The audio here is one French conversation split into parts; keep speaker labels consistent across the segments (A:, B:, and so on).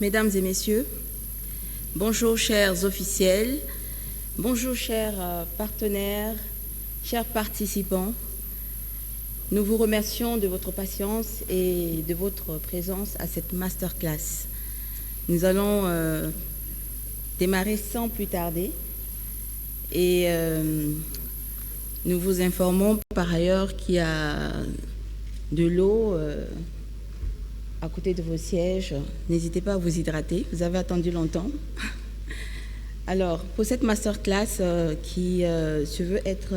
A: Mesdames et messieurs, bonjour chers officiels, bonjour chers partenaires, chers participants. Nous vous remercions de votre patience et de votre présence à cette masterclass. Nous allons démarrer sans plus tarder et nous vous informons par ailleurs qu'il y a de l'eau à côté de vos sièges. N'hésitez pas à vous hydrater, vous avez attendu longtemps. Alors, pour cette masterclass qui se veut être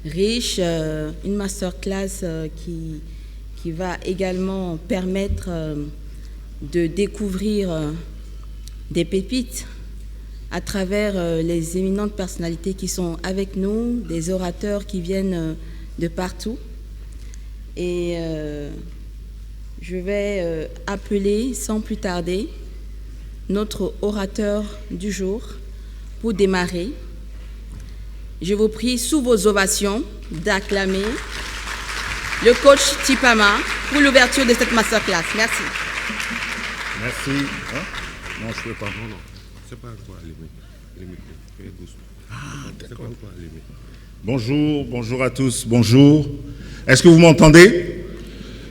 A: riche, une masterclass qui va également permettre de découvrir des pépites à travers les éminentes personnalités qui sont avec nous, des orateurs qui viennent de partout. Et je vais appeler sans plus tarder notre orateur du jour pour démarrer. Je vous prie, sous vos ovations, d'acclamer le coach Chipama pour l'ouverture de cette masterclass. Merci.
B: Merci. Hein? Non, je ne peux pas. Non. C'est pas quoi les micros. Ah, d'accord. Bonjour à tous. Bonjour. Est-ce que vous m'entendez?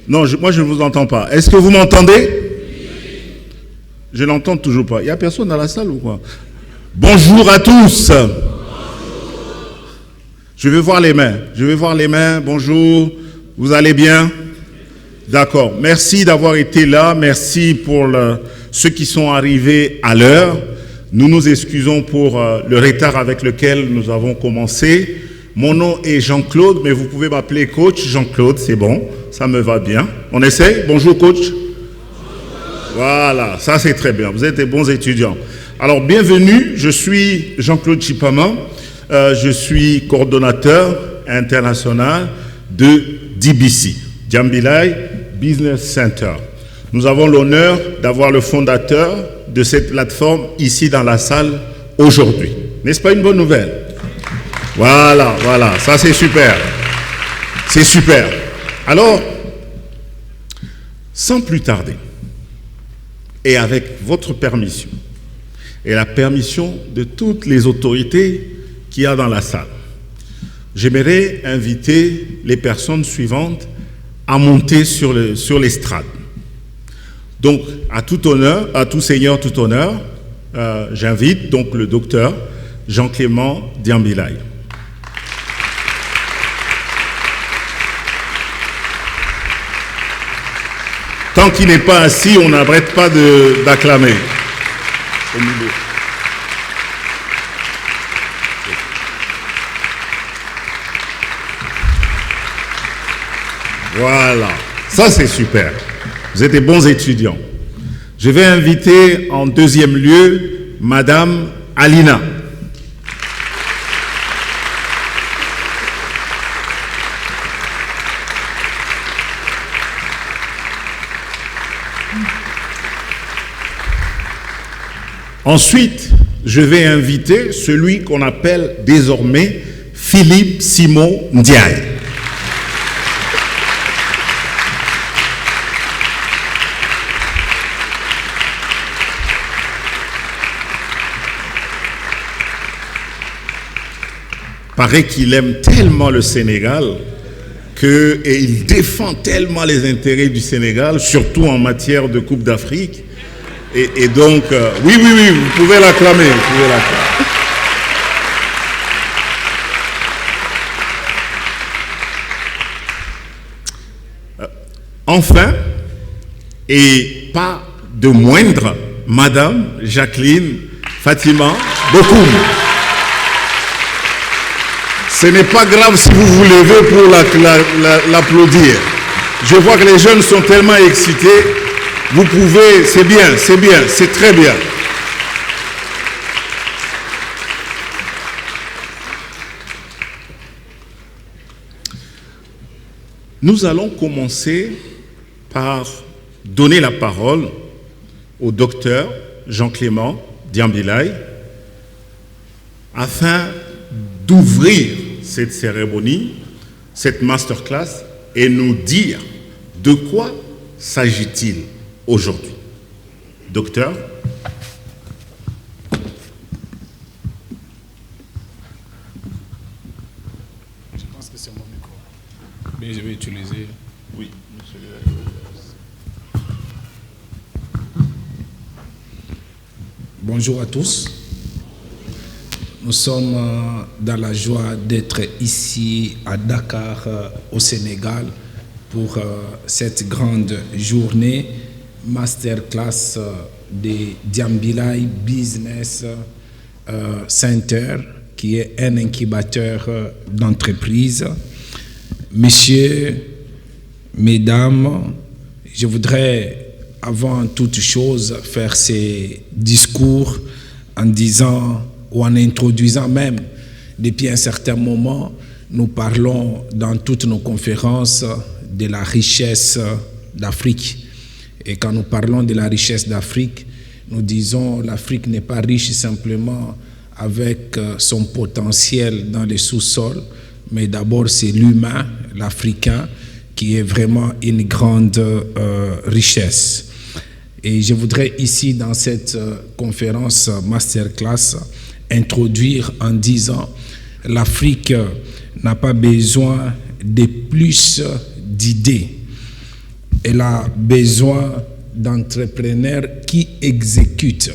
B: Non, moi je ne vous entends pas. Est-ce que vous m'entendez? Je n'entends toujours pas. Il n'y a personne dans la salle ou quoi? Bonjour à tous. Je vais voir les mains. Bonjour. Vous allez bien? D'accord. Merci d'avoir été là. Merci pour ceux qui sont arrivés à l'heure. Nous nous excusons pour le retard avec lequel nous avons commencé. Mon nom est Jean-Claude, mais vous pouvez m'appeler coach Jean-Claude, c'est bon, ça me va bien. On essaie? Bonjour coach. Voilà, ça c'est très bien, vous êtes des bons étudiants. Alors bienvenue, je suis Jean-Claude Chipama, je suis coordonnateur international de DBC, Diambilai Business Center. Nous avons l'honneur d'avoir le fondateur de cette plateforme ici dans la salle aujourd'hui. N'est-ce pas une bonne nouvelle? Voilà, ça c'est super. C'est super. Alors, sans plus tarder, et avec votre permission, et la permission de toutes les autorités qu'il y a dans la salle, j'aimerais inviter les personnes suivantes à monter sur l'estrade. Donc, à tout honneur, à tout seigneur, tout honneur, j'invite donc le docteur Jean-Clément Diambilai. Tant qu'il n'est pas assis, on n'arrête pas d'acclamer. Au milieu. Voilà, ça c'est super. Vous êtes des bons étudiants. Je vais inviter en deuxième lieu Madame Alina. Ensuite, je vais inviter celui qu'on appelle désormais Philippe Simon Ndiaye. Paraît qu'il aime tellement le Sénégal et il défend tellement les intérêts du Sénégal, surtout en matière de Coupe d'Afrique. Et donc, oui, vous pouvez l'acclamer. Enfin, et pas de moindre, Madame Jacqueline Fatima Bokoum. Ce n'est pas grave si vous vous levez pour l'applaudir. Je vois que les jeunes sont tellement excités. Vous pouvez, c'est bien, c'est très bien. Nous allons commencer par donner la parole au docteur Jean-Clément Diambilai afin d'ouvrir cette cérémonie, cette masterclass et nous dire de quoi s'agit-il aujourd'hui. docteur.
C: Je pense que c'est mon micro. Mais je vais utiliser.
B: Oui,
C: Bonjour à tous. Nous sommes dans la joie d'être ici à Dakar, au Sénégal, pour cette grande journée masterclass de Diambilay Business Center, qui est un incubateur d'entreprise. Messieurs, mesdames, je voudrais avant toute chose faire ces discours en disant ou en introduisant même, depuis un certain moment, nous parlons dans toutes nos conférences de la richesse d'Afrique. Et quand nous parlons de la richesse d'Afrique, nous disons l'Afrique n'est pas riche simplement avec son potentiel dans les sous-sols, mais d'abord c'est l'humain, l'Africain, qui est vraiment une grande richesse. Et je voudrais ici, dans cette conférence masterclass, introduire en disant l'Afrique n'a pas besoin de plus d'idées. Elle a besoin d'entrepreneurs qui exécutent.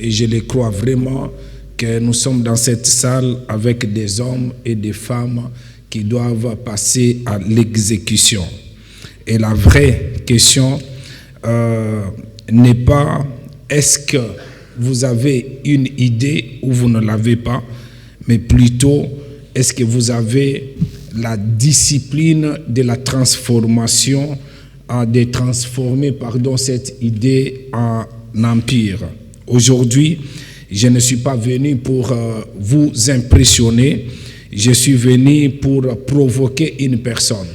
C: Et je le crois vraiment que nous sommes dans cette salle avec des hommes et des femmes qui doivent passer à l'exécution. Et la vraie question n'est pas est-ce que vous avez une idée ou vous ne l'avez pas, mais plutôt est-ce que vous avez la discipline de la transformation, de transformer cette idée en empire. Aujourd'hui, je ne suis pas venu pour vous impressionner, je suis venu pour provoquer une personne,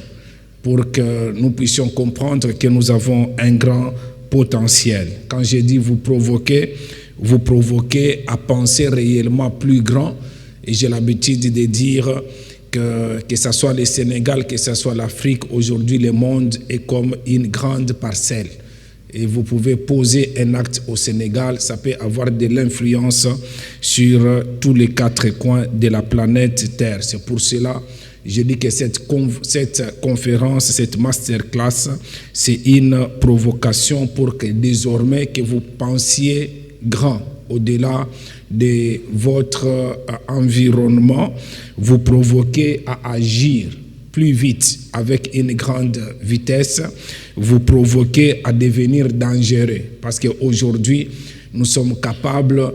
C: pour que nous puissions comprendre que nous avons un grand potentiel. Quand je dis vous provoquer à penser réellement plus grand. Et j'ai l'habitude de dire que ce soit le Sénégal, que ce soit l'Afrique, aujourd'hui le monde est comme une grande parcelle. Et vous pouvez poser un acte au Sénégal, ça peut avoir de l'influence sur tous les 4 coins de la planète Terre. C'est pour cela je dis que cette conférence, cette masterclass, c'est une provocation pour que désormais que vous pensiez grand au-delà de votre environnement, vous provoquez à agir plus vite avec une grande vitesse, vous provoquez à devenir dangereux. Parce qu'aujourd'hui, nous sommes capables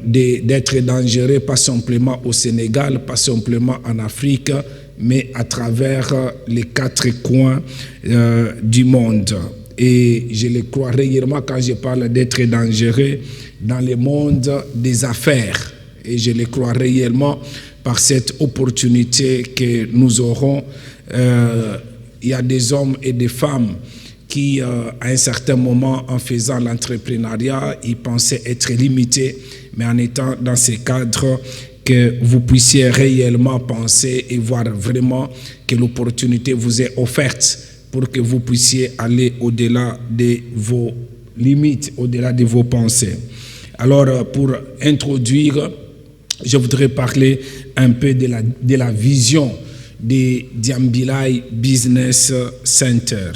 C: d'être dangereux, pas simplement au Sénégal, pas simplement en Afrique, mais à travers les 4 coins du monde. Et je le crois réellement quand je parle d'être dangereux dans le monde des affaires. Et je le crois réellement par cette opportunité que nous aurons. Il y a des hommes et des femmes qui, à un certain moment, en faisant l'entrepreneuriat, ils pensaient être limités, mais en étant dans ces cadres, que vous puissiez réellement penser et voir vraiment que l'opportunité vous est offerte pour que vous puissiez aller au-delà de vos limites, au-delà de vos pensées. Alors, pour introduire, je voudrais parler un peu de la vision de Diambilay Business Center.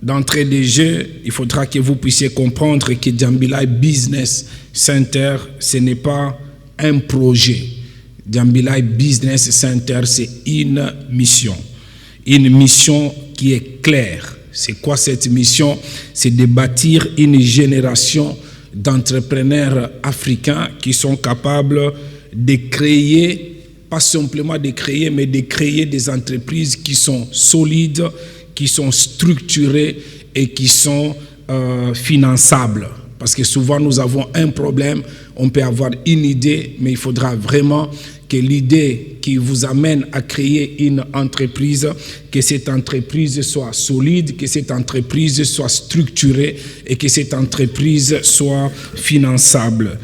C: D'entrée de jeu, il faudra que vous puissiez comprendre que Diambilay Business Center, ce n'est pas un projet. Diambilay Business Center, c'est une mission qui est claire. C'est quoi cette mission? C'est de bâtir une génération d'entrepreneurs africains qui sont capables de créer, pas simplement de créer, mais de créer des entreprises qui sont solides, qui sont structurées et qui sont finançables. Parce que souvent nous avons un problème, on peut avoir une idée, mais il faudra vraiment que l'idée qui vous amène à créer une entreprise, que cette entreprise soit solide, que cette entreprise soit structurée et que cette entreprise soit finançable.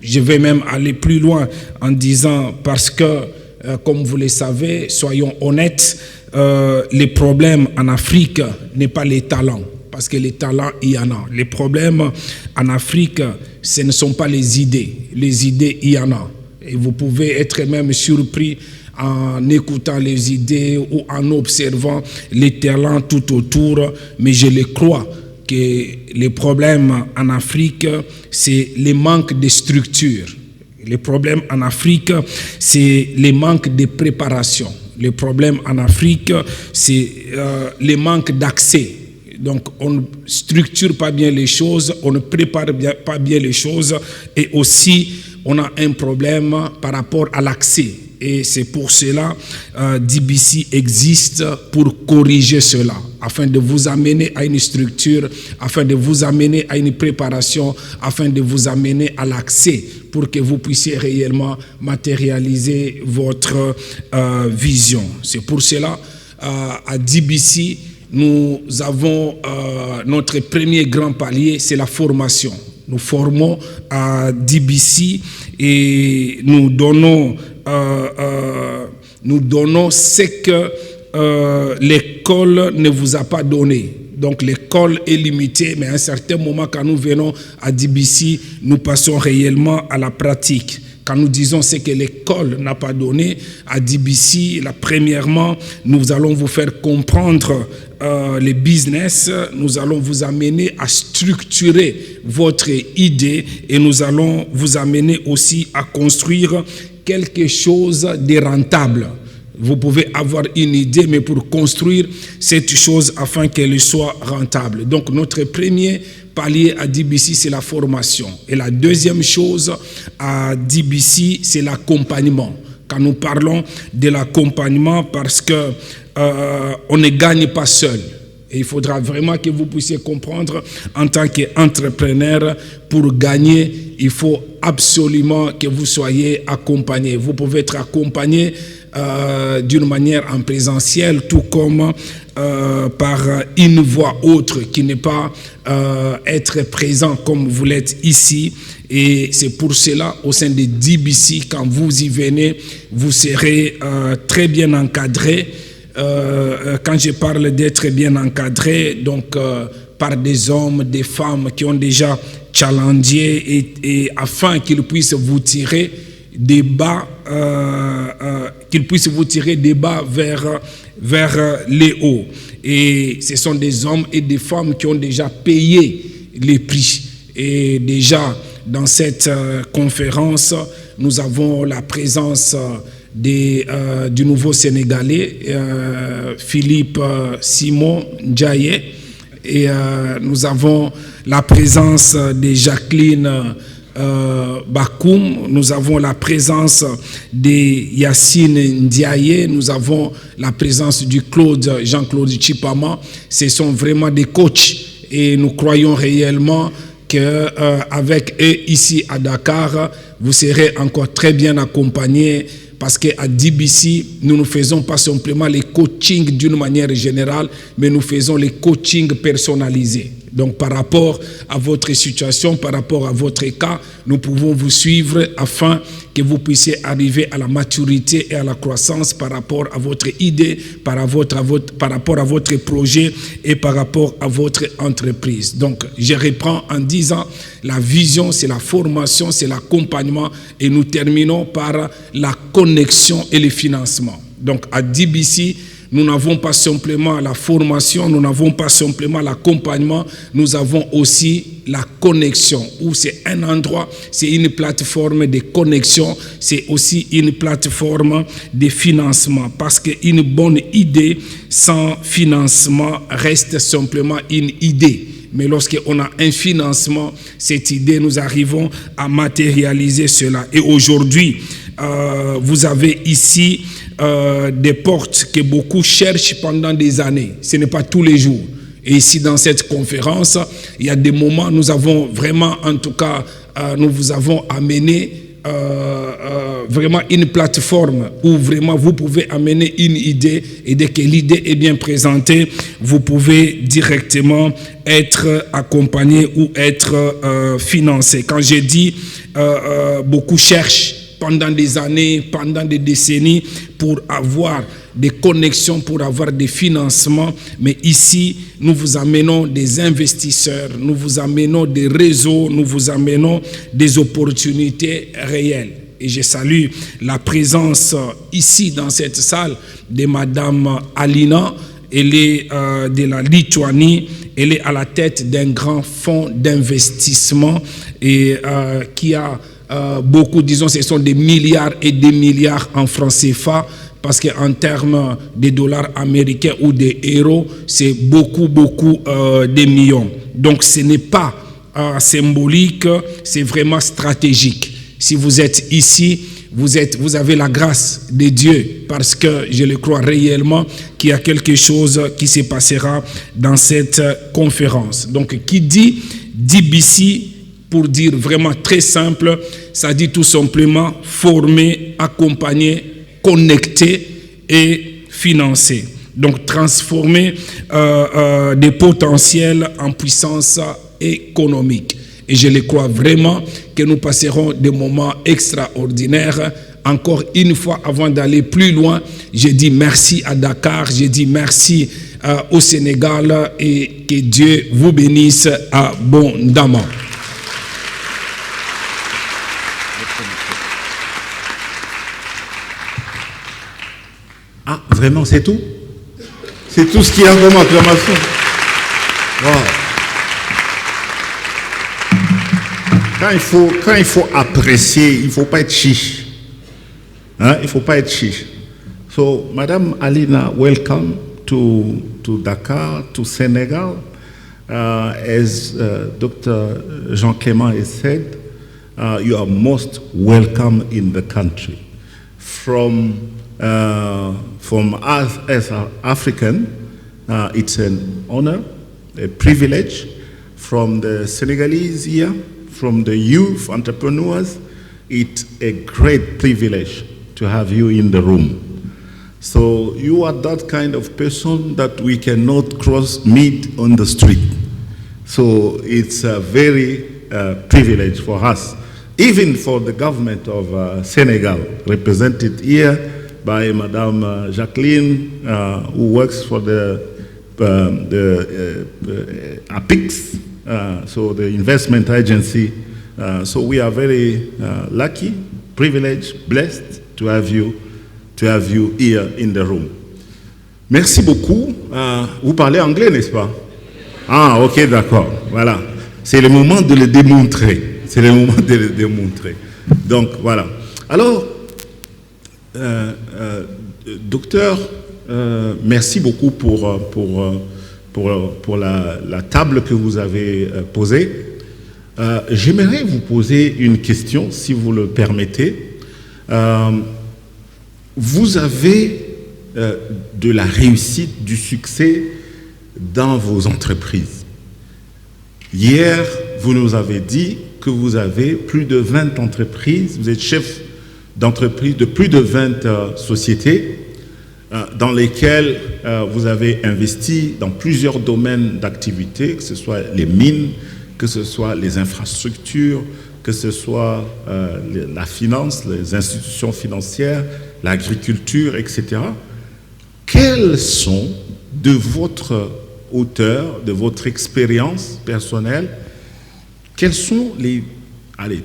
C: Je vais même aller plus loin en disant, parce que, comme vous le savez, soyons honnêtes, les problèmes en Afrique n'est pas les talents. parce que les talents, il y en a. Les problèmes en Afrique, ce ne sont pas les idées. Les idées, il y en a. Et vous pouvez être même surpris en écoutant les idées ou en observant les talents tout autour, mais je le crois que les problèmes en Afrique, c'est le manque de structure. Les problèmes en Afrique, c'est le manque de préparation. Les problèmes en Afrique, c'est le manque d'accès. Donc, on ne structure pas bien les choses, on ne prépare pas bien les choses, et aussi, on a un problème par rapport à l'accès. Et c'est pour cela DBC existe pour corriger cela, afin de vous amener à une structure, afin de vous amener à une préparation, afin de vous amener à l'accès, pour que vous puissiez réellement matérialiser votre vision. C'est pour cela, à DBC, nous avons notre premier grand palier, c'est la formation. Nous formons à DBC et nous donnons ce que l'école ne vous a pas donné. Donc l'école est limitée, mais à un certain moment, quand nous venons à DBC, nous passons réellement à la pratique. Quand nous disons ce que l'école n'a pas donné à DBC, premièrement, nous allons vous faire comprendre les business, nous allons vous amener à structurer votre idée et nous allons vous amener aussi à construire quelque chose de rentable. Vous pouvez avoir une idée, mais pour construire cette chose afin qu'elle soit rentable. Donc notre premier palier à DBC, c'est la formation. Et la deuxième chose à DBC, c'est l'accompagnement. Quand nous parlons de l'accompagnement, parce que on ne gagne pas seul. Et il faudra vraiment que vous puissiez comprendre en tant qu'entrepreneur, pour gagner, il faut absolument que vous soyez accompagné. Vous pouvez être accompagné d'une manière en présentiel, tout comme par une voie autre qui n'est pas être présent comme vous l'êtes ici. Et c'est pour cela, au sein de DBC, quand vous y venez, vous serez très bien encadré. Quand je parle d'être bien encadré, donc par des hommes, des femmes qui ont déjà challengé et afin qu'ils puissent vous tirer des bas, vers les hauts. Et ce sont des hommes et des femmes qui ont déjà payé les prix. Et déjà, dans cette conférence, nous avons la présence du nouveau Sénégalais, Philippe Simon Ndiaye, et nous avons la présence de Jacqueline Bakoum, nous avons la présence de Yacine Ndiaye, nous avons la présence du Jean-Claude Chipama. Ce sont vraiment des coachs et nous croyons réellement qu'avec eux ici à Dakar, vous serez encore très bien accompagnés. Parce qu'à DBC, nous ne faisons pas simplement les coachings d'une manière générale, mais nous faisons les coachings personnalisés. Donc par rapport à votre situation, par rapport à votre cas, nous pouvons vous suivre afin que vous puissiez arriver à la maturité et à la croissance par rapport à votre idée, par rapport à votre projet et par rapport à votre entreprise. Donc je reprends en disant, la vision, c'est la formation, c'est l'accompagnement et nous terminons par la connexion et le financement. Donc à DBC, nous n'avons pas simplement la formation, nous n'avons pas simplement l'accompagnement, nous avons aussi la connexion, où c'est un endroit, c'est une plateforme de connexion, c'est aussi une plateforme de financement, parce qu'une bonne idée sans financement reste simplement une idée. Mais lorsqu'on a un financement, cette idée, nous arrivons à matérialiser cela. Et aujourd'hui, vous avez ici des portes que beaucoup cherchent pendant des années. Ce n'est pas tous les jours. Et ici, dans cette conférence, il y a des moments, nous avons vraiment, en tout cas, nous vous avons amené vraiment une plateforme où vraiment vous pouvez amener une idée et dès que l'idée est bien présentée, vous pouvez directement être accompagné ou être financé. Quand j'ai dit beaucoup cherchent pendant des années, pendant des décennies pour avoir des connexions pour avoir des financements, mais ici, nous vous amenons des investisseurs, nous vous amenons des réseaux, nous vous amenons des opportunités réelles. Et je salue la présence ici dans cette salle de Madame Alina. Elle est de la Lituanie. Elle est à la tête d'un grand fonds d'investissement et qui a beaucoup, disons, ce sont des milliards et des milliards en francs CFA, parce qu'en termes de dollars américains ou de euros, c'est beaucoup de millions. Donc ce n'est pas symbolique, c'est vraiment stratégique. Si vous êtes ici, vous avez la grâce de Dieu, parce que je le crois réellement qu'il y a quelque chose qui se passera dans cette conférence. Donc, qui dit DBC, pour dire vraiment très simple, ça dit tout simplement former, accompagner, connecter et financer. Donc, transformer des potentiels en puissance économique. Et je le crois vraiment que nous passerons des moments extraordinaires. Encore une fois, avant d'aller plus loin, je dis merci à Dakar, je dis merci au Sénégal et que Dieu vous bénisse abondamment.
B: Ah, vraiment, c'est tout? C'est tout ce qu'il y a comme acclamation? Wow. Quand il faut apprécier, il ne faut pas être chiche. Hein? Il ne faut pas être chiche. So, Madame Alina, welcome to Dakar, to Senegal. As Dr. Jean-Clément has said, you are most welcome in the country. From us as African, it's an honor, a privilege. From the Senegalese here, from the youth entrepreneurs, it's a great privilege to have you in the room. So you are that kind of person that we cannot meet on the street. So it's a very privilege for us, even for the government of Senegal, represented here by Madame Jacqueline, who works for the APIX, so the investment agency. So we are very lucky, privileged, blessed to have you here in the room. Merci beaucoup. Vous parlez anglais, n'est-ce pas? Ah, ok, d'accord. Voilà. C'est le moment de le démontrer. C'est le moment de le démontrer. Donc, voilà. Alors, docteur, merci beaucoup pour la table que vous avez posée. J'aimerais vous poser une question, si vous le permettez. Vous avez de la réussite, du succès dans vos entreprises. Hier, vous nous avez dit que vous avez plus de 20 entreprises, vous êtes chef d'entreprise de plus de 20 sociétés dans lesquelles vous avez investi dans plusieurs domaines d'activité, que ce soit les mines, que ce soit les infrastructures, que ce soit la finance, les institutions financières, l'agriculture, etc. Quelles sont, de votre hauteur, de votre expérience personnelle, quelles sont les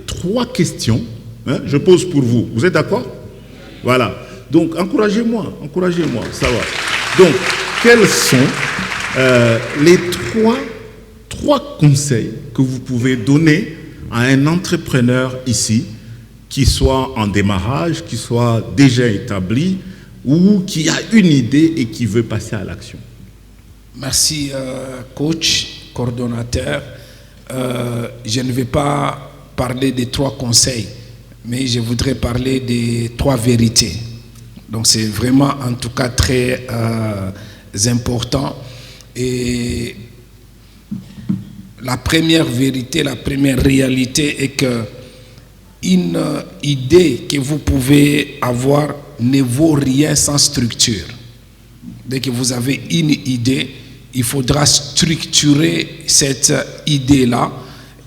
B: 3 questions, hein, je pose pour vous. Vous êtes d'accord? Voilà. Donc, encouragez-moi, ça va. Donc, quels sont les trois conseils que vous pouvez donner à un entrepreneur ici, qui soit en démarrage, qui soit déjà établi, ou qui a une idée et qui veut passer à l'action?
C: Merci, coach, coordonnateur. Je ne vais pas parler des 3 conseils, mais je voudrais parler des 3 vérités. Donc c'est vraiment en tout cas très important. Et la première vérité, la première réalité est que une idée que vous pouvez avoir ne vaut rien sans structure. Dès que vous avez une idée, il faudra structurer cette idée-là,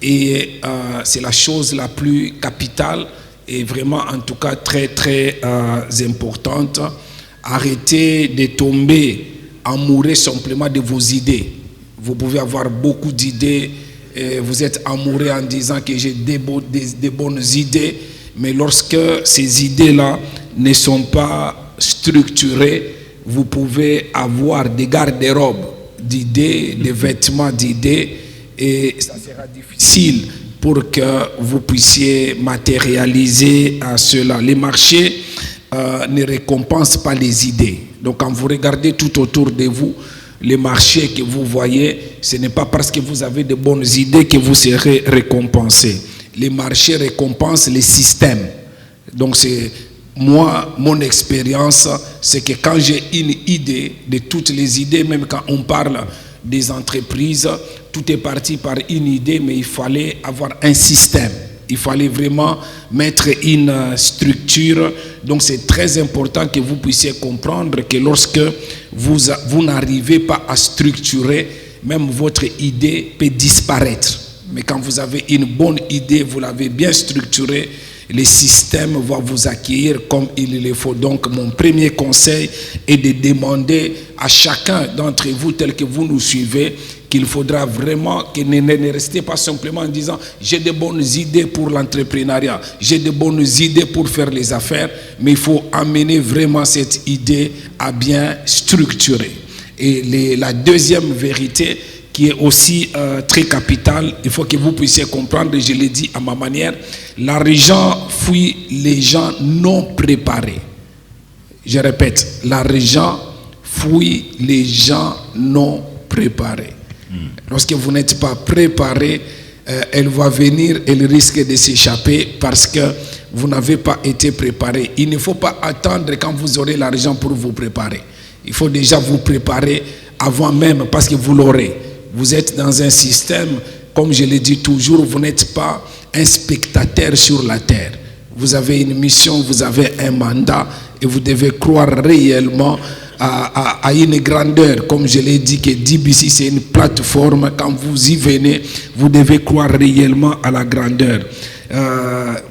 C: et c'est la chose la plus capitale et vraiment en tout cas très très importante. Arrêtez de tomber amoureux simplement de vos idées. Vous pouvez avoir beaucoup d'idées, vous êtes amoureux en disant que j'ai des bonnes idées, mais lorsque ces idées-là ne sont pas structurées, vous pouvez avoir des garde-robes d'idées, des vêtements d'idées, et ça sera difficile pour que vous puissiez matérialiser cela. Les marchés ne récompensent pas les idées. Donc quand vous regardez tout autour de vous, les marchés que vous voyez, ce n'est pas parce que vous avez de bonnes idées que vous serez récompensé. Les marchés récompensent les systèmes. Donc c'est moi, mon expérience, c'est que quand j'ai une idée, de toutes les idées, même quand on parle des entreprises, tout est parti par une idée, mais il fallait avoir un système. Il fallait vraiment mettre une structure. Donc c'est très important que vous puissiez comprendre que lorsque vous n'arrivez pas à structurer, même votre idée peut disparaître. Mais quand vous avez une bonne idée, vous l'avez bien structurée, les systèmes vont vous accueillir comme il le faut. Donc mon premier conseil est de demander à chacun d'entre vous, tel que vous nous suivez, qu'il faudra vraiment que ne restez pas simplement en disant j'ai de bonnes idées pour l'entrepreneuriat, j'ai de bonnes idées pour faire les affaires, mais il faut amener vraiment cette idée à bien structurer. Et la deuxième vérité qui est aussi très capitale, il faut que vous puissiez comprendre, je l'ai dit à ma manière, l'argent fuit les gens non préparés. Je répète, l'argent fuit les gens non préparés. Lorsque vous n'êtes pas préparé, elle va venir, elle risque de s'échapper parce que vous n'avez pas été préparé. Il ne faut pas attendre quand vous aurez l'argent pour vous préparer. Il faut déjà vous préparer avant même parce que vous l'aurez. Vous êtes dans un système, comme je l'ai dit toujours, vous n'êtes pas un spectateur sur la terre. Vous avez une mission, vous avez un mandat et vous devez croire réellement à une grandeur. Comme je l'ai dit que DBC c'est une plateforme, quand vous y venez, vous devez croire réellement à la grandeur.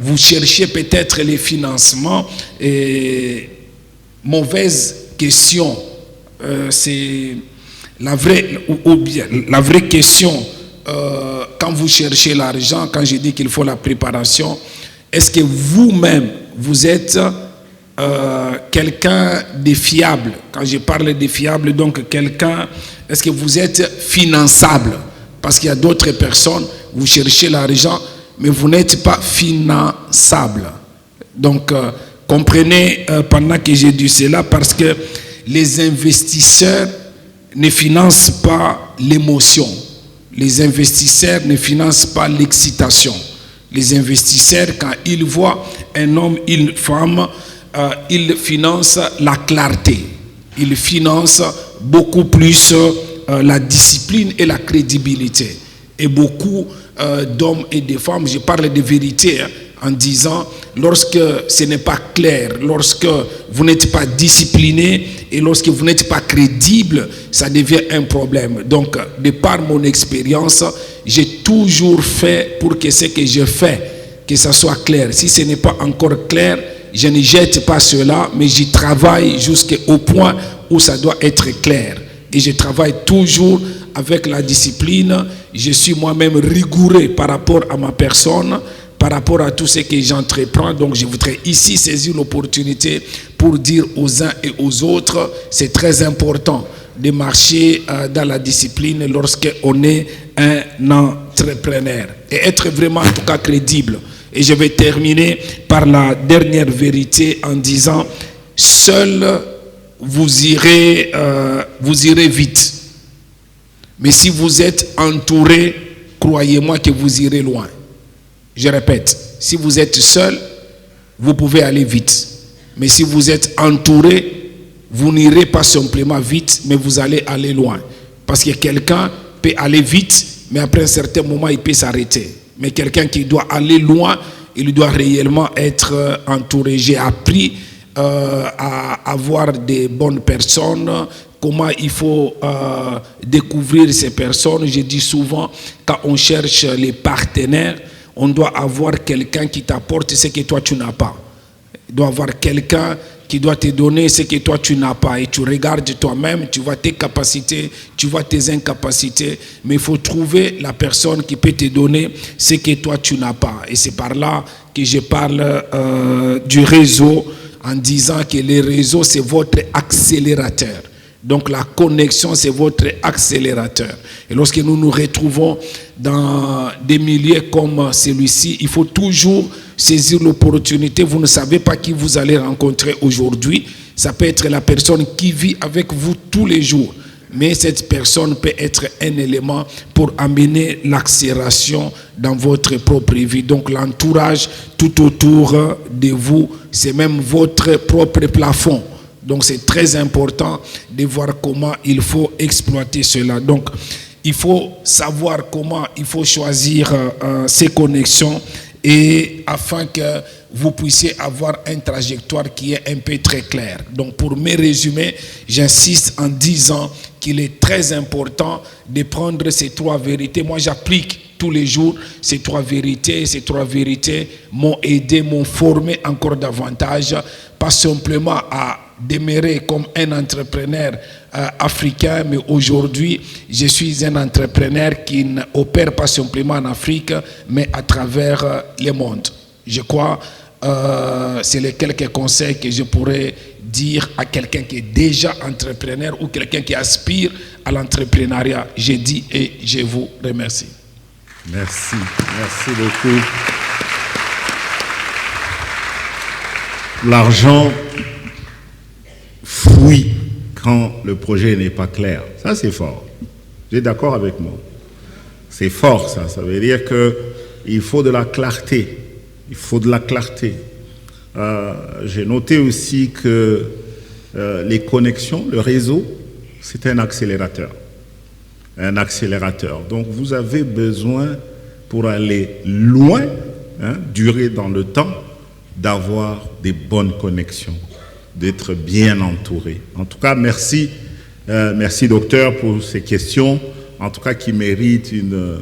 C: Vous cherchez peut-être les financements et mauvaise question. C'est la vraie question quand vous cherchez l'argent, quand je dis qu'il faut la préparation, est-ce que vous-même vous êtes quelqu'un de fiable? Quand je parle de fiable, donc quelqu'un, est-ce que vous êtes finançable? Parce qu'il y a d'autres personnes, vous cherchez l'argent, mais vous n'êtes pas finançable. Donc comprenez pendant que j'ai dit cela, parce que les investisseurs ne financent pas l'émotion. Les investisseurs ne financent pas l'excitation. Les investisseurs, quand ils voient un homme, une femme, ils financent la clarté. Ils financent beaucoup plus la discipline et la crédibilité. Et beaucoup d'hommes et de femmes, je parle de vérité, en disant, lorsque ce n'est pas clair, lorsque vous n'êtes pas discipliné et lorsque vous n'êtes pas crédible, ça devient un problème. Donc, de par mon expérience, j'ai toujours fait pour que ce que je fais, que ça soit clair. Si ce n'est pas encore clair, je ne jette pas cela, mais j'y travaille jusqu'au point où ça doit être clair. Et je travaille toujours avec la discipline. Je suis moi-même rigoureux par rapport à ma personne, par rapport à tout ce que j'entreprends. Donc je voudrais ici saisir l'opportunité pour dire aux uns et aux autres, c'est très important de marcher dans la discipline lorsqu'on est un entrepreneur. Et être vraiment en tout cas crédible. Et je vais terminer par la dernière vérité en disant, seul vous irez vite. Mais si vous êtes entouré, croyez-moi que vous irez loin. Je répète, si vous êtes seul, vous pouvez aller vite. Mais si vous êtes entouré, vous n'irez pas simplement vite, mais vous allez aller loin. Parce que quelqu'un peut aller vite, mais après un certain moment, il peut s'arrêter. Mais quelqu'un qui doit aller loin, il doit réellement être entouré. J'ai appris à avoir des bonnes personnes, comment il faut découvrir ces personnes. Je dis souvent, quand on cherche les partenaires, on doit avoir quelqu'un qui t'apporte ce que toi tu n'as pas. Il doit avoir quelqu'un qui doit te donner ce que toi tu n'as pas. Et tu regardes toi-même, tu vois tes capacités, tu vois tes incapacités, mais il faut trouver la personne qui peut te donner ce que toi tu n'as pas. Et c'est par là que je parle du réseau, en disant que le réseau c'est votre accélérateur. Donc la connexion, c'est votre accélérateur. Et lorsque nous nous retrouvons dans des milieux comme celui-ci, il faut toujours saisir l'opportunité. Vous ne savez pas qui vous allez rencontrer aujourd'hui. Ça peut être la personne qui vit avec vous tous les jours. Mais cette personne peut être un élément pour amener l'accélération dans votre propre vie. Donc l'entourage tout autour de vous, c'est même votre propre plafond. Donc c'est très important de voir comment il faut exploiter cela. Donc il faut savoir comment il faut choisir ces connexions, et afin que vous puissiez avoir une trajectoire qui est un peu très claire. Donc pour me résumer, j'insiste en disant qu'il est très important de prendre ces 3 vérités. Moi j'applique tous les jours ces 3 vérités. Ces 3 vérités m'ont aidé, m'ont formé encore davantage, pas simplement à demeurer comme un entrepreneur africain, mais aujourd'hui, je suis un entrepreneur qui n'opère pas simplement en Afrique, mais à travers le monde. Je crois c'est les quelques conseils que je pourrais dire à quelqu'un qui est déjà entrepreneur ou quelqu'un qui aspire à l'entrepreneuriat. J'ai dit et je vous remercie.
B: Merci, merci beaucoup. L'argent fuit quand le projet n'est pas clair. Ça, c'est fort. Vous êtes d'accord avec moi? C'est fort, ça. Ça veut dire qu'il faut de la clarté. Il faut de la clarté. J'ai noté aussi que les connexions, le réseau, c'est un accélérateur. Un accélérateur. Donc, vous avez besoin, pour aller loin, durer dans le temps, d'avoir des bonnes connexions, d'être bien entouré. En tout cas, merci, merci docteur pour ces questions, en tout cas qui méritent une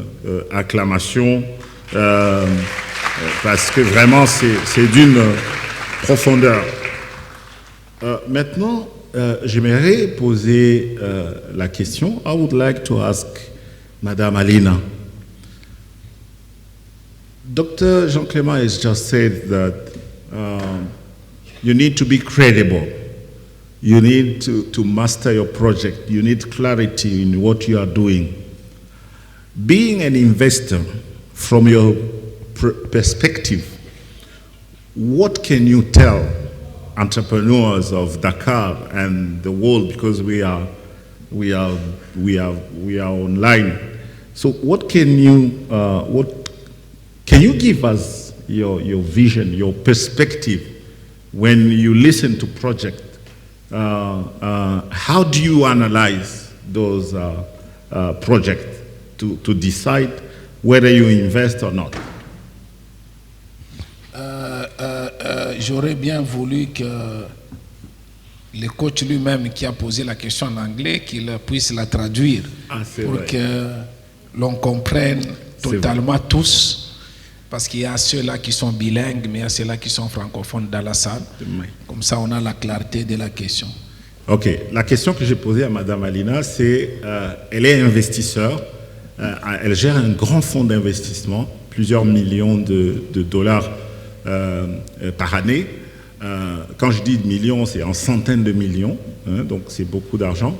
B: acclamation, parce que vraiment c'est d'une profondeur. Maintenant, j'aimerais poser la question. I would like to ask Madame Alina. Dr. Jean-Clément has just said that you need to be credible. You need to master your project. You need clarity in what you are doing. Being an investor, from your perspective, what can you tell entrepreneurs of Dakar and the world, because we are online? So what can you give us your vision, your perspective when you listen to projects? How do you analyze those projects to decide whether you invest or not?
C: J'aurais bien voulu que le coach lui-même qui a posé la question en anglais, qu'il puisse la traduire pour vrai. Que l'on comprenne totalement tous, parce qu'il y a ceux-là qui sont bilingues, mais il y a ceux-là qui sont francophones dans la salle. Comme ça, on a la clarté de la question.
B: Ok. La question que j'ai posée à Madame Alina, c'est, elle est investisseur, elle gère un grand fonds d'investissement, plusieurs millions de dollars par année. Quand je dis millions, c'est en centaines de millions, donc c'est beaucoup d'argent.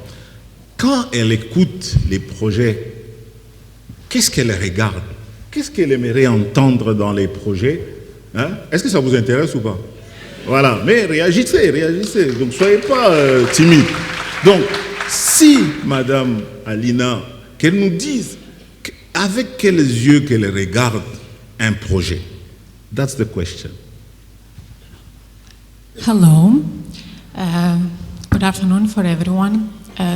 B: Quand elle écoute les projets, qu'est-ce qu'elle regarde? Qu'est-ce qu'elle aimerait entendre dans les projets? Est-ce que ça vous intéresse ou pas? Voilà, mais réagissez, réagissez, donc soyez pas timide. Donc, si Madame Alina, qu'elle nous dise avec quels yeux qu'elle regarde un projet. That's the question.
D: Hello. Good afternoon for everyone.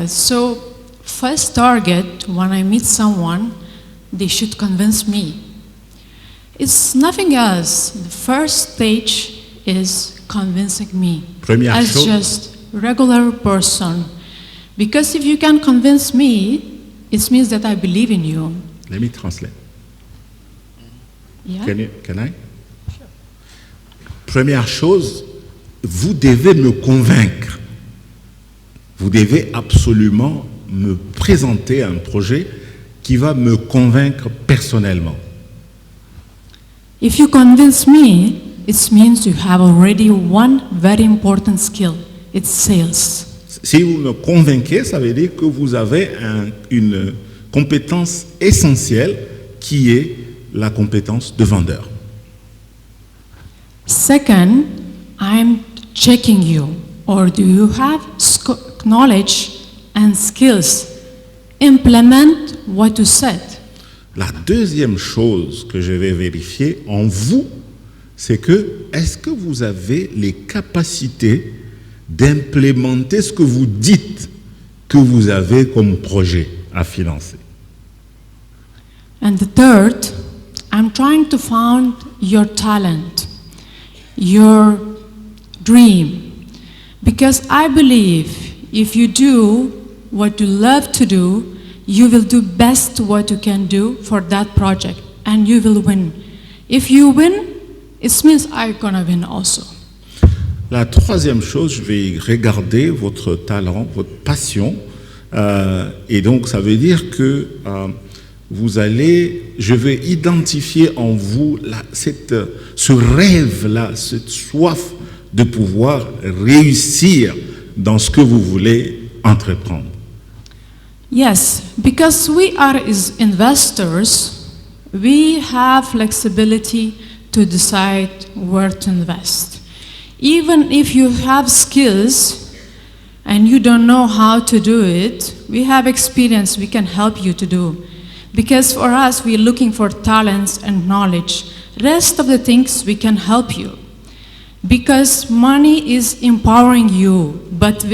D: So, first target, when I meet someone, they should convince me. It's nothing else. The first stage is convincing me as just regular person. Because if you can convince me, it means that I believe in you.
B: Let me translate.
D: Yeah?
B: Can I? Sure. Première chose, vous devez me convaincre. Vous devez absolument me présenter un projet qui va me convaincre personnellement.
D: If you convince me, it means you have already one very important skill. It's sales.
B: Si vous me convainquez, ça veut dire que vous avez une compétence essentielle qui est la compétence de vendeur.
D: Second, I'm checking you. Or do you have knowledge and skills? Implement what you said.
B: La deuxième chose que je vais vérifier en vous, c'est que est-ce que vous avez les capacités d'implémenter ce que vous dites que vous avez comme projet à financer.
D: And the third, I'm trying to find your talent, your dream. Because I believe if you do what you love to do, you will do best what you can do for that project and you will win. If you win, it means I'm gonna win also.
B: La troisième chose, je vais regarder votre talent, votre passion, et donc ça veut dire que je vais identifier en vous ce rêve-là, cette soif de pouvoir réussir dans ce que vous voulez entreprendre.
D: Yes, because we are as investors, we have flexibility to decide where to invest. Even if you have skills and you don't know how to do it, we have experience we can help you to do. Because for us, we're looking for talents and knowledge. Rest of the things we can help you. Because money is empowering you, but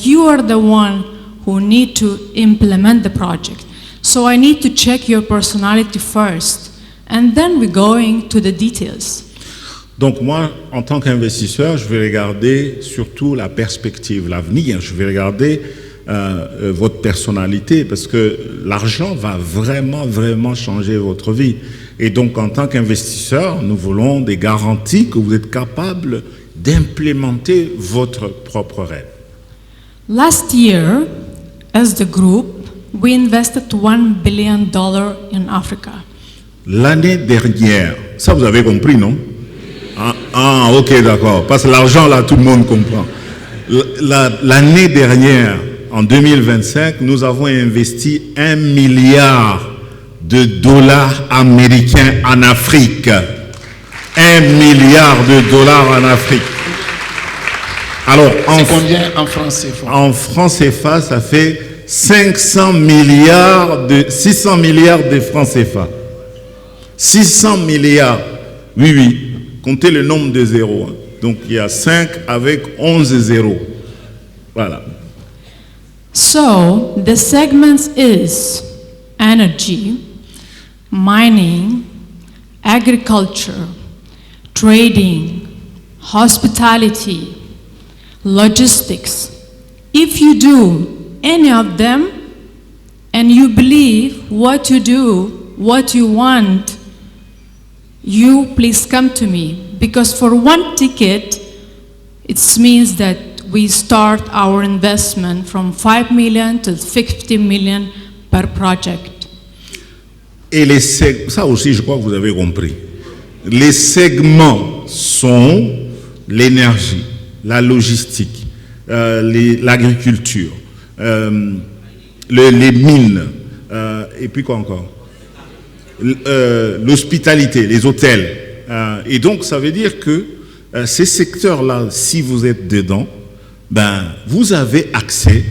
D: you are the one who need to implement the project. So I need to check your personality first, and then we're going to the details.
B: Donc moi, en tant qu'investisseur, je vais regarder surtout la perspective, l'avenir. Je vais regarder votre personnalité parce que l'argent va vraiment, vraiment changer votre vie. Et donc, en tant qu'investisseur, nous voulons des garanties que vous êtes capable d'implémenter votre propre rêve.
D: Last year, as the group, we invested $1 billion in Africa.
B: L'année dernière, ça vous avez compris, non? Ok, d'accord. Parce que l'argent, là, tout le monde comprend. L'année dernière, en 2025, nous avons investi $1 milliard américains en Afrique. $1 milliard en Afrique. Alors,
C: c'est combien en francs CFA?
B: En francs CFA, ça fait 600 milliards de francs CFA. 600 milliards. Oui. Comptez le nombre de zéros. Donc, il y a 5 avec 11 zéros. Voilà.
D: So, the segments is energy, mining, agriculture, trading, hospitality, logistics. If you do any of them and you believe what you do, what you want, you please come to me, because for one ticket, it means that we start our investment from 5 million to 50 million per project.
B: Et ça aussi, je crois que vous avez compris. Les segments sont l'énergie, la logistique, l'agriculture, les mines, et puis quoi encore? L'hospitalité, les hôtels. Et donc, ça veut dire que ces secteurs-là, si vous êtes dedans, vous avez accès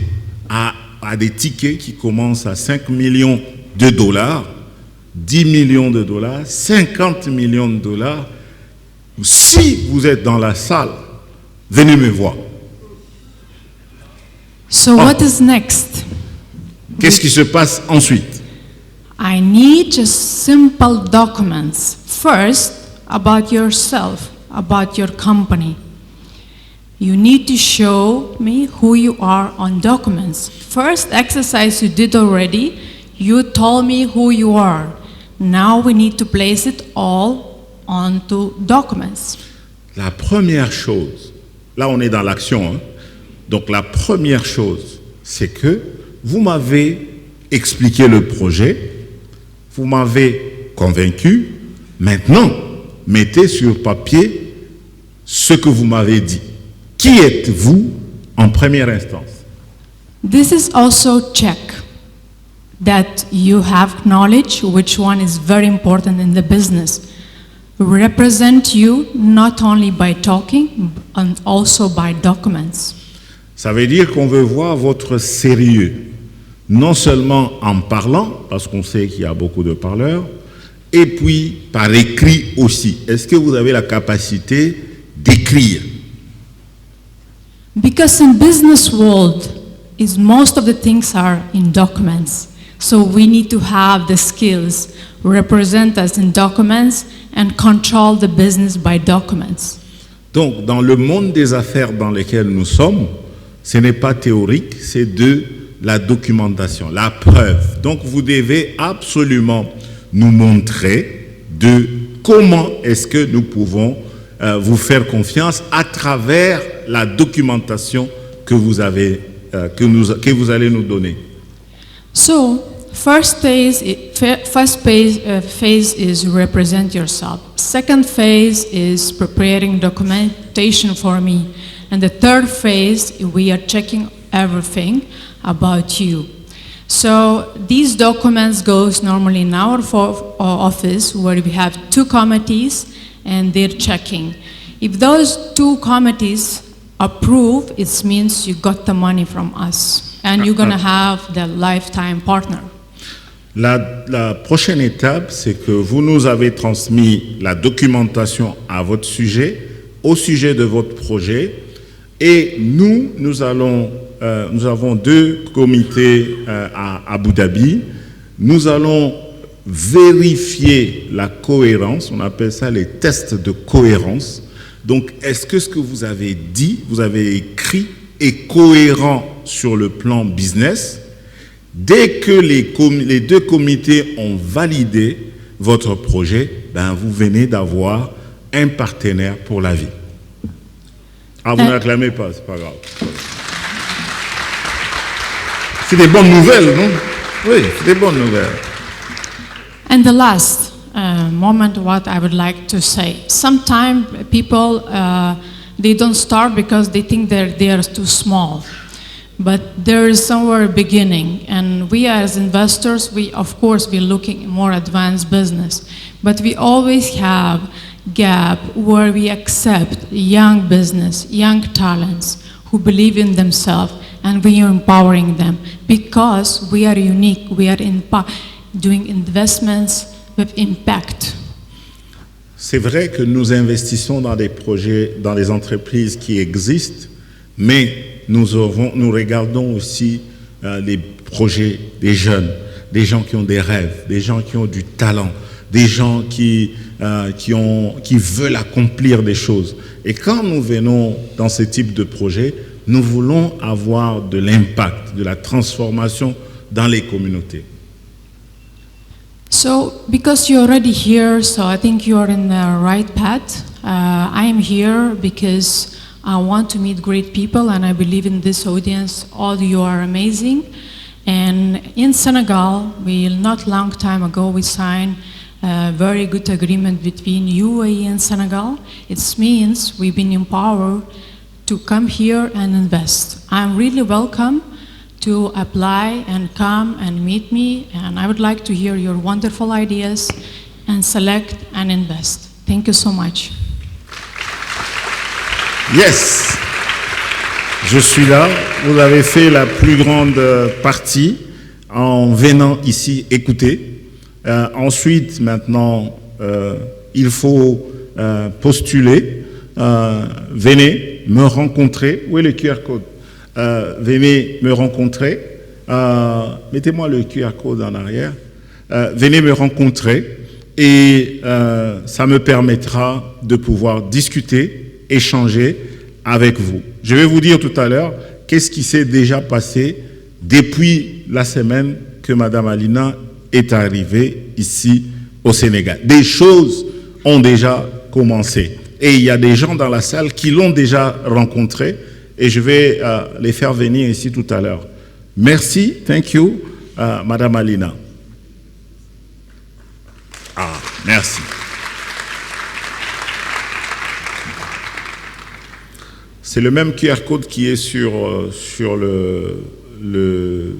B: à des tickets qui commencent à $5 millions, $10 millions, $50 millions. Si vous êtes dans la salle, venez me voir.
D: So what is next?
B: Qu'est-ce qui se passe ensuite?
D: I need just simple documents. First, about yourself, about your company. You need to show me who you are on documents. First exercise you did already, you told me who you are. Now we need to place it all onto documents.
B: La première chose là on est dans l'action, hein. Donc la première chose, c'est que vous m'avez expliqué le projet, vous m'avez convaincu, maintenant, mettez sur papier ce que vous m'avez dit. Qui êtes-vous en première instance?
D: This is also check that you have knowledge, which one is very important in the business. Represent you not only by talking, and also by documents.
B: Ça veut dire qu'on veut voir votre sérieux, non seulement en parlant, parce qu'on sait qu'il y a beaucoup de parleurs, et puis par écrit aussi. Est-ce que vous avez la capacité d'écrire?
D: Because in business world, is most of the things are in documents. So we need to have the skills, represent us in documents, and control the business by documents.
B: Donc, dans le monde des affaires dans lequel nous sommes, ce n'est pas théorique, c'est de la documentation, la preuve. Donc, vous devez absolument nous montrer de comment est-ce que nous pouvons vous faire confiance à travers la documentation que vous avez, que vous allez nous donner.
D: So, first phase is represent yourself. Second phase is preparing documentation for me. And the third phase, we are checking everything about you. So these documents goes normally in our office where we have 2 committees and they're checking. If those 2 committees approve, it means you got the money from us and you're gonna have the lifetime partner.
B: La prochaine étape, c'est que vous nous avez transmis la documentation à votre sujet, au sujet de votre projet, et nous avons 2 comités à Abu Dhabi. Nous allons vérifier la cohérence, on appelle ça les tests de cohérence. Donc, est-ce que ce que vous avez dit, vous avez écrit, est cohérent sur le plan business? Dès que les 2 comités ont validé votre projet, ben vous venez d'avoir un partenaire pour la vie. Ah, vous n'acclamez pas, c'est pas grave. C'est des bonnes nouvelles, non? Oui, c'est des bonnes nouvelles.
D: And the last moment, what I would like to say. Sometimes people, they don't start because they think they are too small. But there is somewhere beginning, and we as investors, we of course be looking more advanced business, but we always have gap where we accept young business, young talents who believe in themselves, and we are empowering them because we are unique. We are doing investments with impact.
B: C'est vrai que nous investissons dans des projets, dans des entreprises qui existent, mais nous regardons aussi les projets des jeunes, des gens qui ont des rêves, des gens qui ont du talent, des gens qui veulent accomplir des choses. Et quand nous venons dans ce type de projet, nous voulons avoir de l'impact, de la transformation dans les communautés.
D: So, because you're already here, so I think you're in the right path. I am here because I want to meet great people, and I believe in this audience. All you are amazing. And in Senegal, not long time ago, we signed a very good agreement between UAE and Senegal. It means we've been empowered to come here and invest. I'm really welcome to apply and come and meet me, and I would like to hear your wonderful ideas and select and invest. Thank you so much.
B: Yes, je suis là. Vous avez fait la plus grande partie en venant ici écouter. Ensuite, maintenant, il faut postuler. Venez me rencontrer. Où est le QR code? Venez me rencontrer. Mettez-moi le QR code en arrière. Venez me rencontrer et ça me permettra de pouvoir discuter, échanger avec vous. Je vais vous dire tout à l'heure qu'est-ce qui s'est déjà passé depuis la semaine que Madame Alina est arrivée ici au Sénégal. Des choses ont déjà commencé. Et il y a des gens dans la salle qui l'ont déjà rencontré et je vais les faire venir ici tout à l'heure. Merci, thank you, Madame Alina. Ah, merci. C'est le même QR code qui est sur le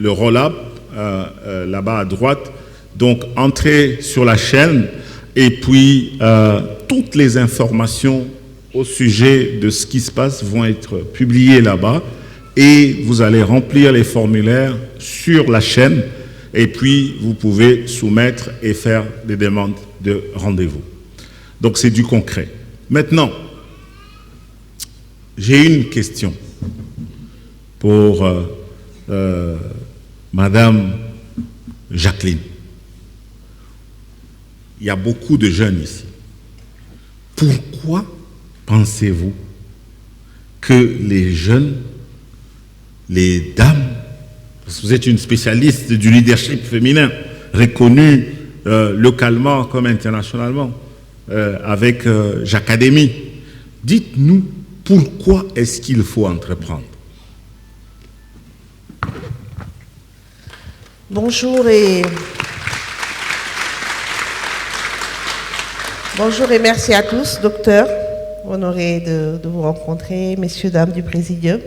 B: roll-up, là-bas à droite. Donc, entrez sur la chaîne et puis toutes les informations au sujet de ce qui se passe vont être publiées là-bas et vous allez remplir les formulaires sur la chaîne et puis vous pouvez soumettre et faire des demandes de rendez-vous. Donc, c'est du concret. Maintenant, j'ai une question pour Madame Jacqueline. Il y a beaucoup de jeunes ici. Pourquoi pensez-vous que les jeunes, les dames, parce que vous êtes une spécialiste du leadership féminin, reconnue localement comme internationalement, avec Jacadémie, dites-nous pourquoi est-ce qu'il faut entreprendre?
E: Bonjour et merci à tous, docteur, honoré de vous rencontrer, messieurs, dames du Présidium.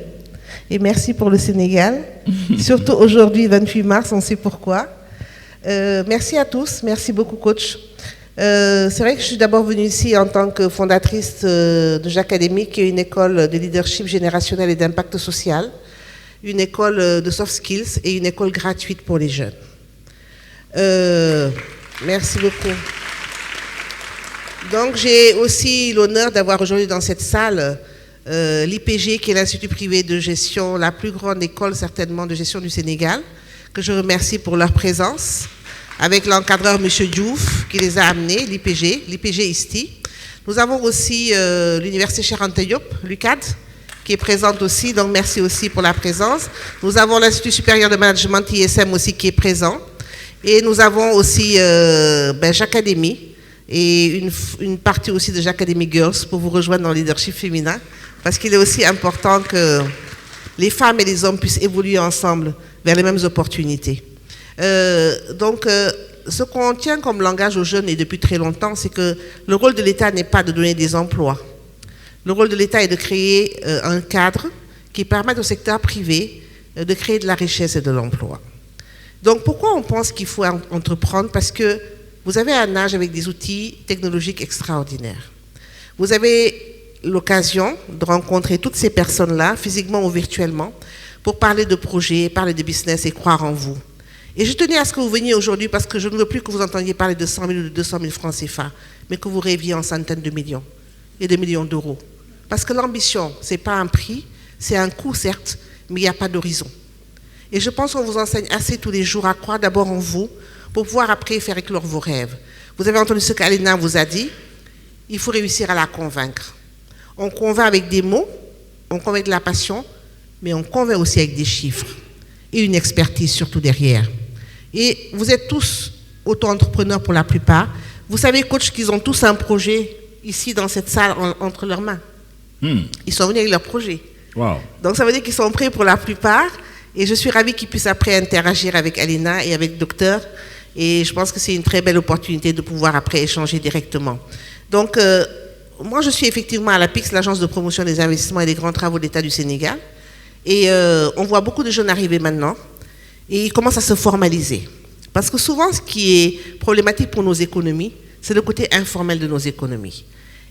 E: Et merci pour le Sénégal, surtout aujourd'hui, 28 mars, on sait pourquoi. Merci à tous, merci beaucoup, coach. C'est vrai que je suis d'abord venue ici en tant que fondatrice de Jacadémie, qui est une école de leadership générationnel et d'impact social, une école de soft skills et une école gratuite pour les jeunes. Merci beaucoup. Donc j'ai aussi l'honneur d'avoir aujourd'hui dans cette salle l'IPG, qui est l'Institut privé de gestion, la plus grande école certainement de gestion du Sénégal, que je remercie pour leur présence, avec l'encadreur M. Diouf qui les a amenés, l'IPG ISTI. Nous avons aussi l'Université Cheikh Anta Diop, l'UCAD, qui est présente aussi, donc merci aussi pour la présence. Nous avons l'Institut supérieur de management ISM aussi qui est présent. Et nous avons aussi Jacadémie et une partie aussi de Jacadémie Girls pour vous rejoindre dans le leadership féminin, parce qu'il est aussi important que les femmes et les hommes puissent évoluer ensemble vers les mêmes opportunités. Ce qu'on tient comme langage aux jeunes et depuis très longtemps, c'est que le rôle de l'État n'est pas de donner des emplois. Le rôle de l'État est de créer un cadre qui permette au secteur privé de créer de la richesse et de l'emploi. Donc pourquoi on pense qu'il faut entreprendre? Parce que vous avez un âge avec des outils technologiques extraordinaires. Vous avez l'occasion de rencontrer toutes ces personnes-là, physiquement ou virtuellement, pour parler de projets, parler de business et croire en vous. Et je tenais à ce que vous veniez aujourd'hui parce que je ne veux plus que vous entendiez parler de 100 000 ou de 200 000 francs CFA, mais que vous rêviez en centaines de millions et de millions d'euros. Parce que l'ambition, ce n'est pas un prix, c'est un coût certes, mais il n'y a pas d'horizon. Et je pense qu'on vous enseigne assez tous les jours à croire d'abord en vous pour pouvoir après faire éclore vos rêves. Vous avez entendu ce qu'Alina vous a dit, il faut réussir à la convaincre. On convainc avec des mots, on convainc de la passion, mais on convainc aussi avec des chiffres et une expertise surtout derrière. Et vous êtes tous auto-entrepreneurs pour la plupart. Vous savez, coach, qu'ils ont tous un projet ici dans cette salle entre leurs mains. Ils sont venus avec leur projet.
B: Wow.
E: Donc ça veut dire qu'ils sont prêts pour la plupart. Et je suis ravie qu'ils puissent après interagir avec Alina et avec le docteur. Et je pense que c'est une très belle opportunité de pouvoir après échanger directement. Donc moi je suis effectivement à l'APIX, l'agence de promotion des investissements et des grands travaux de l'État du Sénégal. Et on voit beaucoup de jeunes arriver maintenant. Et ils commencent à se formaliser. Parce que souvent ce qui est problématique pour nos économies, c'est le côté informel de nos économies.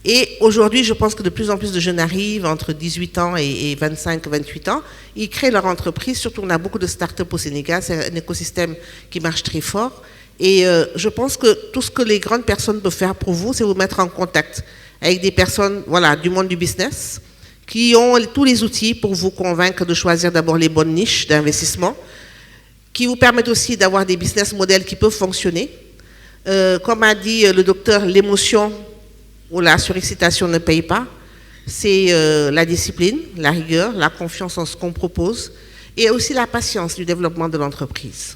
E: Et aujourd'hui, je pense que de plus en plus de jeunes arrivent entre 18 ans et 25, 28 ans. Ils créent leur entreprise. Surtout, on a beaucoup de start-up au Sénégal. C'est un écosystème qui marche très fort. Et je pense que tout ce que les grandes personnes peuvent faire pour vous, c'est vous mettre en contact avec des personnes du monde du business qui ont tous les outils pour vous convaincre de choisir d'abord les bonnes niches d'investissement, qui vous permettent aussi d'avoir des business models qui peuvent fonctionner. Comme a dit le docteur, l'émotion ou la surexcitation ne paye pas. C'est la discipline, la rigueur, la confiance en ce qu'on propose et aussi la patience du développement de l'entreprise.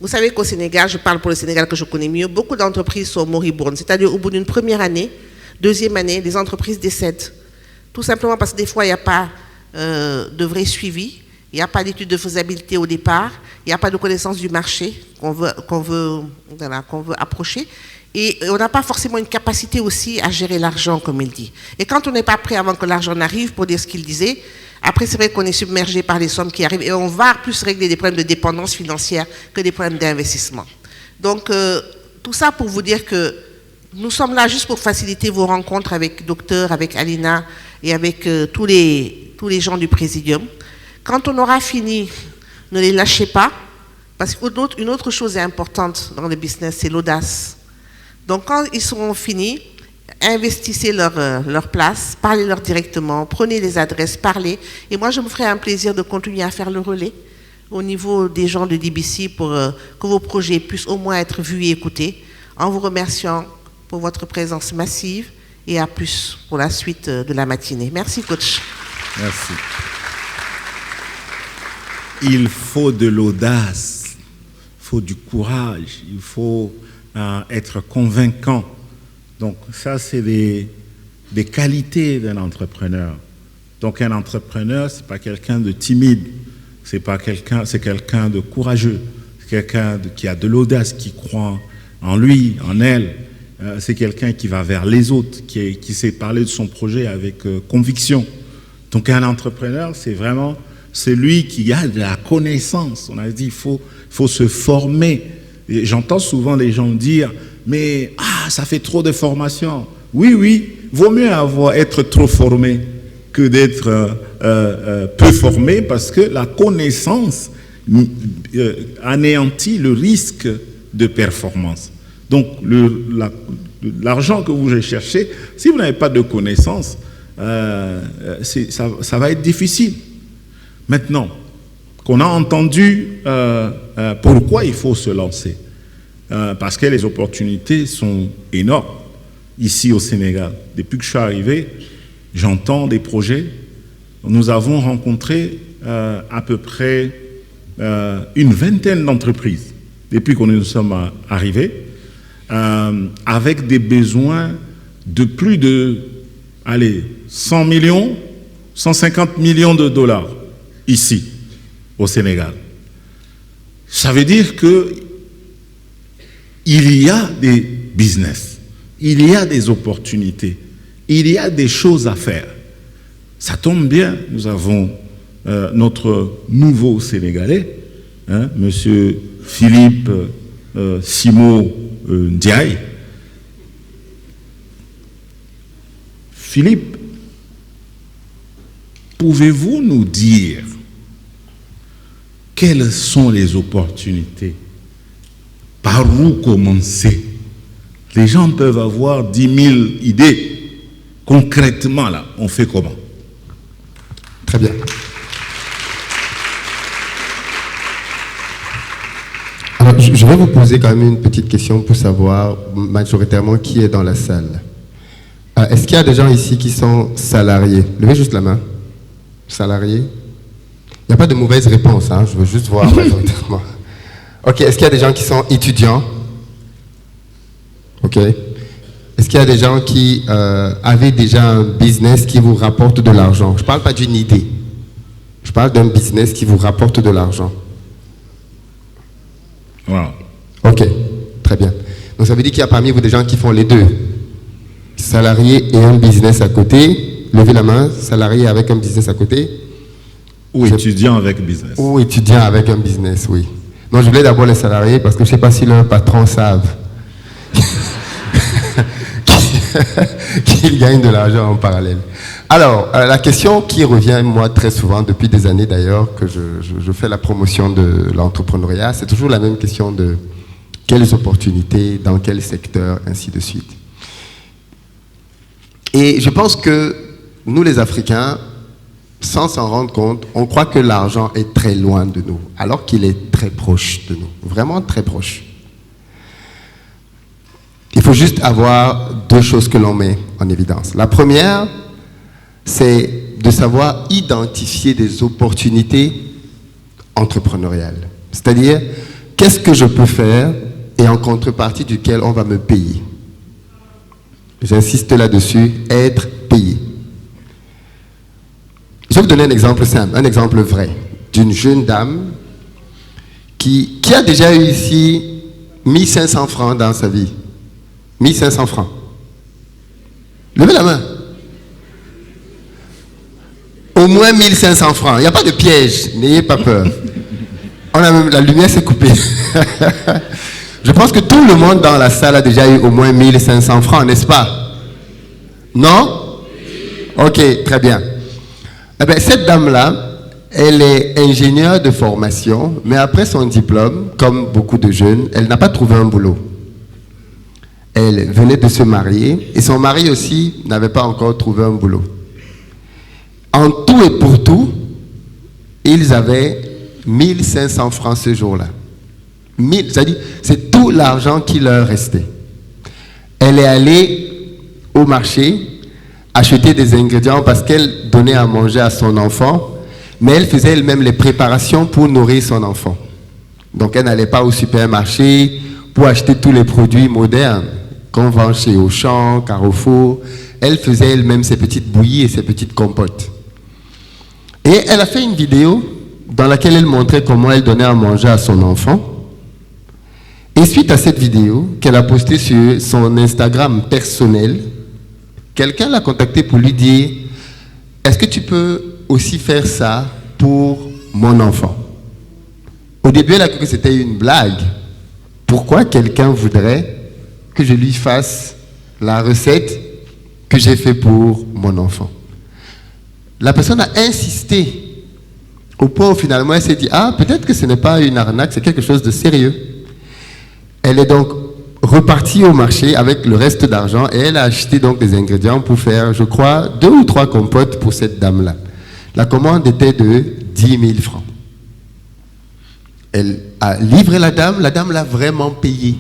E: Vous savez qu'au Sénégal, je parle pour le Sénégal que je connais mieux, beaucoup d'entreprises sont moribondes. C'est-à-dire au bout d'une première année, deuxième année, les entreprises décèdent. Tout simplement parce que des fois, il n'y a pas de vrai suivi, il n'y a pas d'étude de faisabilité au départ, il n'y a pas de connaissance du marché qu'on veut approcher. Et on n'a pas forcément une capacité aussi à gérer l'argent, comme il dit. Et quand on n'est pas prêt avant que l'argent n'arrive, pour dire ce qu'il disait, après c'est vrai qu'on est submergé par les sommes qui arrivent et on va plus régler des problèmes de dépendance financière que des problèmes d'investissement. Donc tout ça pour vous dire que nous sommes là juste pour faciliter vos rencontres avec Docteur, avec Alina et avec tous les gens du Présidium. Quand on aura fini, ne les lâchez pas, parce qu'une autre chose est importante dans le business, c'est l'audace. Donc quand ils seront finis, investissez leur place, parlez-leur directement, prenez les adresses, parlez. Et moi, je me ferai un plaisir de continuer à faire le relais au niveau des gens de DBC pour que vos projets puissent au moins être vus et écoutés, en vous remerciant pour votre présence massive et à plus pour la suite de la matinée. Merci, coach.
B: Merci. Il faut de l'audace, il faut du courage, il faut être convaincant. Donc ça, c'est des qualités d'un entrepreneur. Donc un entrepreneur, c'est pas quelqu'un de timide, c'est quelqu'un de courageux, c'est quelqu'un qui a de l'audace, qui croit en lui, en elle. C'est quelqu'un qui va vers les autres, qui sait parler de son projet avec conviction. Donc un entrepreneur, c'est vraiment celui qui a de la connaissance. On a dit, il faut se former. Et j'entends souvent les gens dire, mais ça fait trop de formation. Oui, vaut mieux être trop formé que d'être peu formé, parce que la connaissance anéantit le risque de performance. Donc l'argent que vous cherchez, si vous n'avez pas de connaissances, ça va être difficile. Maintenant qu'on a entendu pourquoi il faut se lancer, parce que les opportunités sont énormes ici au Sénégal. Depuis que je suis arrivé, j'entends des projets. Nous avons rencontré à peu près une vingtaine d'entreprises depuis que nous sommes arrivés, avec des besoins de plus de 100 millions, 150 millions de dollars ici au Sénégal. Ça veut dire que il y a des business, il y a des opportunités, il y a des choses à faire. Ça tombe bien, nous avons notre nouveau Sénégalais, Monsieur Philippe Simo Ndiaye. Philippe, pouvez-vous nous dire quelles sont les opportunités? Par où commencer? Les gens peuvent avoir 10 000 idées. Concrètement, là, on fait comment?
F: Très bien. Alors, je vais vous poser quand même une petite question pour savoir majoritairement qui est dans la salle. Est-ce qu'il y a des gens ici qui sont salariés? Levez juste la main. Salariés? Il n'y a pas de mauvaise réponse, hein, je veux juste voir majoritairement. Ok, est-ce qu'il y a des gens qui sont étudiants? Ok. Est-ce qu'il y a des gens qui avaient déjà un business qui vous rapporte de l'argent? Je ne parle pas d'une idée. Je parle d'un business qui vous rapporte de l'argent.
B: Wow.
F: Ok, très bien. Donc ça veut dire qu'il y a parmi vous des gens qui font les deux. Salariés et un business à côté. Levez la main, salarié avec un business à côté.
B: Ou étudiant avec business.
F: Ou étudiant avec un business, oui. Non, je voulais d'abord les salariés parce que je ne sais pas si leurs patrons savent qu'ils gagnent de l'argent en parallèle. Alors, la question qui revient, moi, très souvent, depuis des années d'ailleurs, que je fais la promotion de l'entrepreneuriat, c'est toujours la même question de quelles opportunités, dans quel secteur, ainsi de suite. Et je pense que nous, les Africains, sans s'en rendre compte, on croit que l'argent est très loin de nous, alors qu'il est très proche de nous, vraiment très proche. Il faut juste avoir deux choses que l'on met en évidence. La première, c'est de savoir identifier des opportunités entrepreneuriales. C'est-à-dire qu'est-ce que je peux faire et en contrepartie duquel on va me payer. J'insiste là-dessus, être payé. Je vais vous donner un exemple simple, un exemple vrai, d'une jeune dame qui a déjà eu ici 1500 francs dans sa vie. 1500 francs. Levez la main. Au moins 1500 francs. Il n'y a pas de piège, n'ayez pas peur. La lumière s'est coupée. Je pense que tout le monde dans la salle a déjà eu au moins 1500 francs, n'est-ce pas? Non? Ok, très bien. Eh bien, cette dame-là, elle est ingénieure de formation, mais après son diplôme, comme beaucoup de jeunes, elle n'a pas trouvé un boulot. Elle venait de se marier et son mari aussi n'avait pas encore trouvé un boulot. En tout et pour tout, ils avaient 1500 francs ce jour-là. C'est-à-dire, c'est tout l'argent qui leur restait. Elle est allée au marché acheter des ingrédients parce qu'elle donnait à manger à son enfant, mais elle faisait elle-même les préparations pour nourrir son enfant. Donc elle n'allait pas au supermarché pour acheter tous les produits modernes qu'on vend chez Auchan, Carrefour. Elle faisait elle-même ses petites bouillies et ses petites compotes. Et elle a fait une vidéo dans laquelle elle montrait comment elle donnait à manger à son enfant. Et suite à cette vidéo qu'elle a postée sur son Instagram personnel, quelqu'un l'a contacté pour lui dire « Est-ce que tu peux aussi faire ça pour mon enfant ?» Au début, elle a cru que c'était une blague. Pourquoi quelqu'un voudrait que je lui fasse la recette que j'ai faite pour mon enfant? La personne a insisté au point où finalement elle s'est dit « Ah, peut-être que ce n'est pas une arnaque, c'est quelque chose de sérieux. » Elle est donc repartie au marché avec le reste d'argent et elle a acheté donc des ingrédients pour faire, je crois, 2 ou 3 compotes pour cette dame-là. La commande était de 10 000 francs. Elle a livré la dame l'a vraiment payé.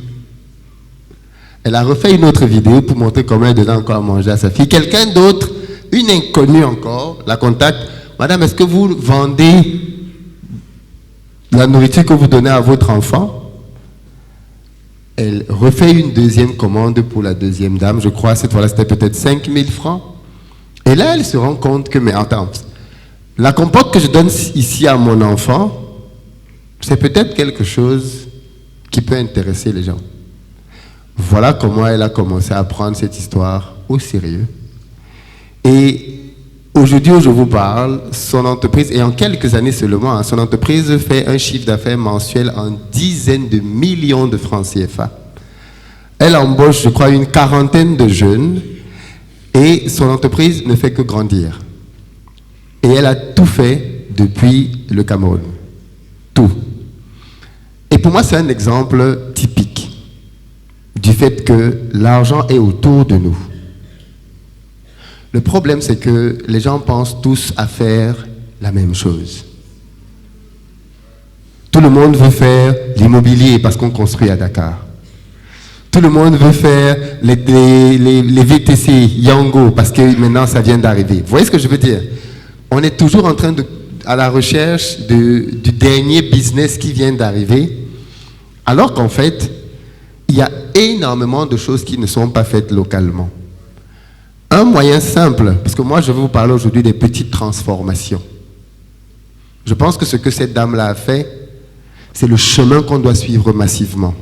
F: Elle a refait une autre vidéo pour montrer comment elle donnait encore à manger à sa fille. Quelqu'un d'autre, une inconnue encore, la contacte. « Madame, est-ce que vous vendez la nourriture que vous donnez à votre enfant ?» Elle refait une deuxième commande pour la deuxième dame. Je crois cette fois-là, c'était peut-être 5 000 francs. Et là, elle se rend compte que, mais attends, la compote que je donne ici à mon enfant, c'est peut-être quelque chose qui peut intéresser les gens. Voilà comment elle a commencé à prendre cette histoire au sérieux. Et aujourd'hui où je vous parle, son entreprise, et en quelques années seulement, son entreprise fait un chiffre d'affaires mensuel en dizaines de millions de francs CFA. Elle embauche, je crois, une quarantaine de jeunes et son entreprise ne fait que grandir. Et elle a tout fait depuis le Cameroun. Tout. Et pour moi, c'est un exemple typique du fait que l'argent est autour de nous. Le problème, c'est que les gens pensent tous à faire la même chose. Tout le monde veut faire l'immobilier parce qu'on construit à Dakar. Tout le monde veut faire les VTC, Yango, parce que maintenant ça vient d'arriver. Vous voyez ce que je veux dire? On est toujours en train à la recherche du dernier business qui vient d'arriver, alors qu'en fait, il y a énormément de choses qui ne sont pas faites localement. Un moyen simple, parce que moi je vais vous parler aujourd'hui des petites transformations. Je pense que ce que cette dame-là a fait, c'est le chemin qu'on doit suivre massivement.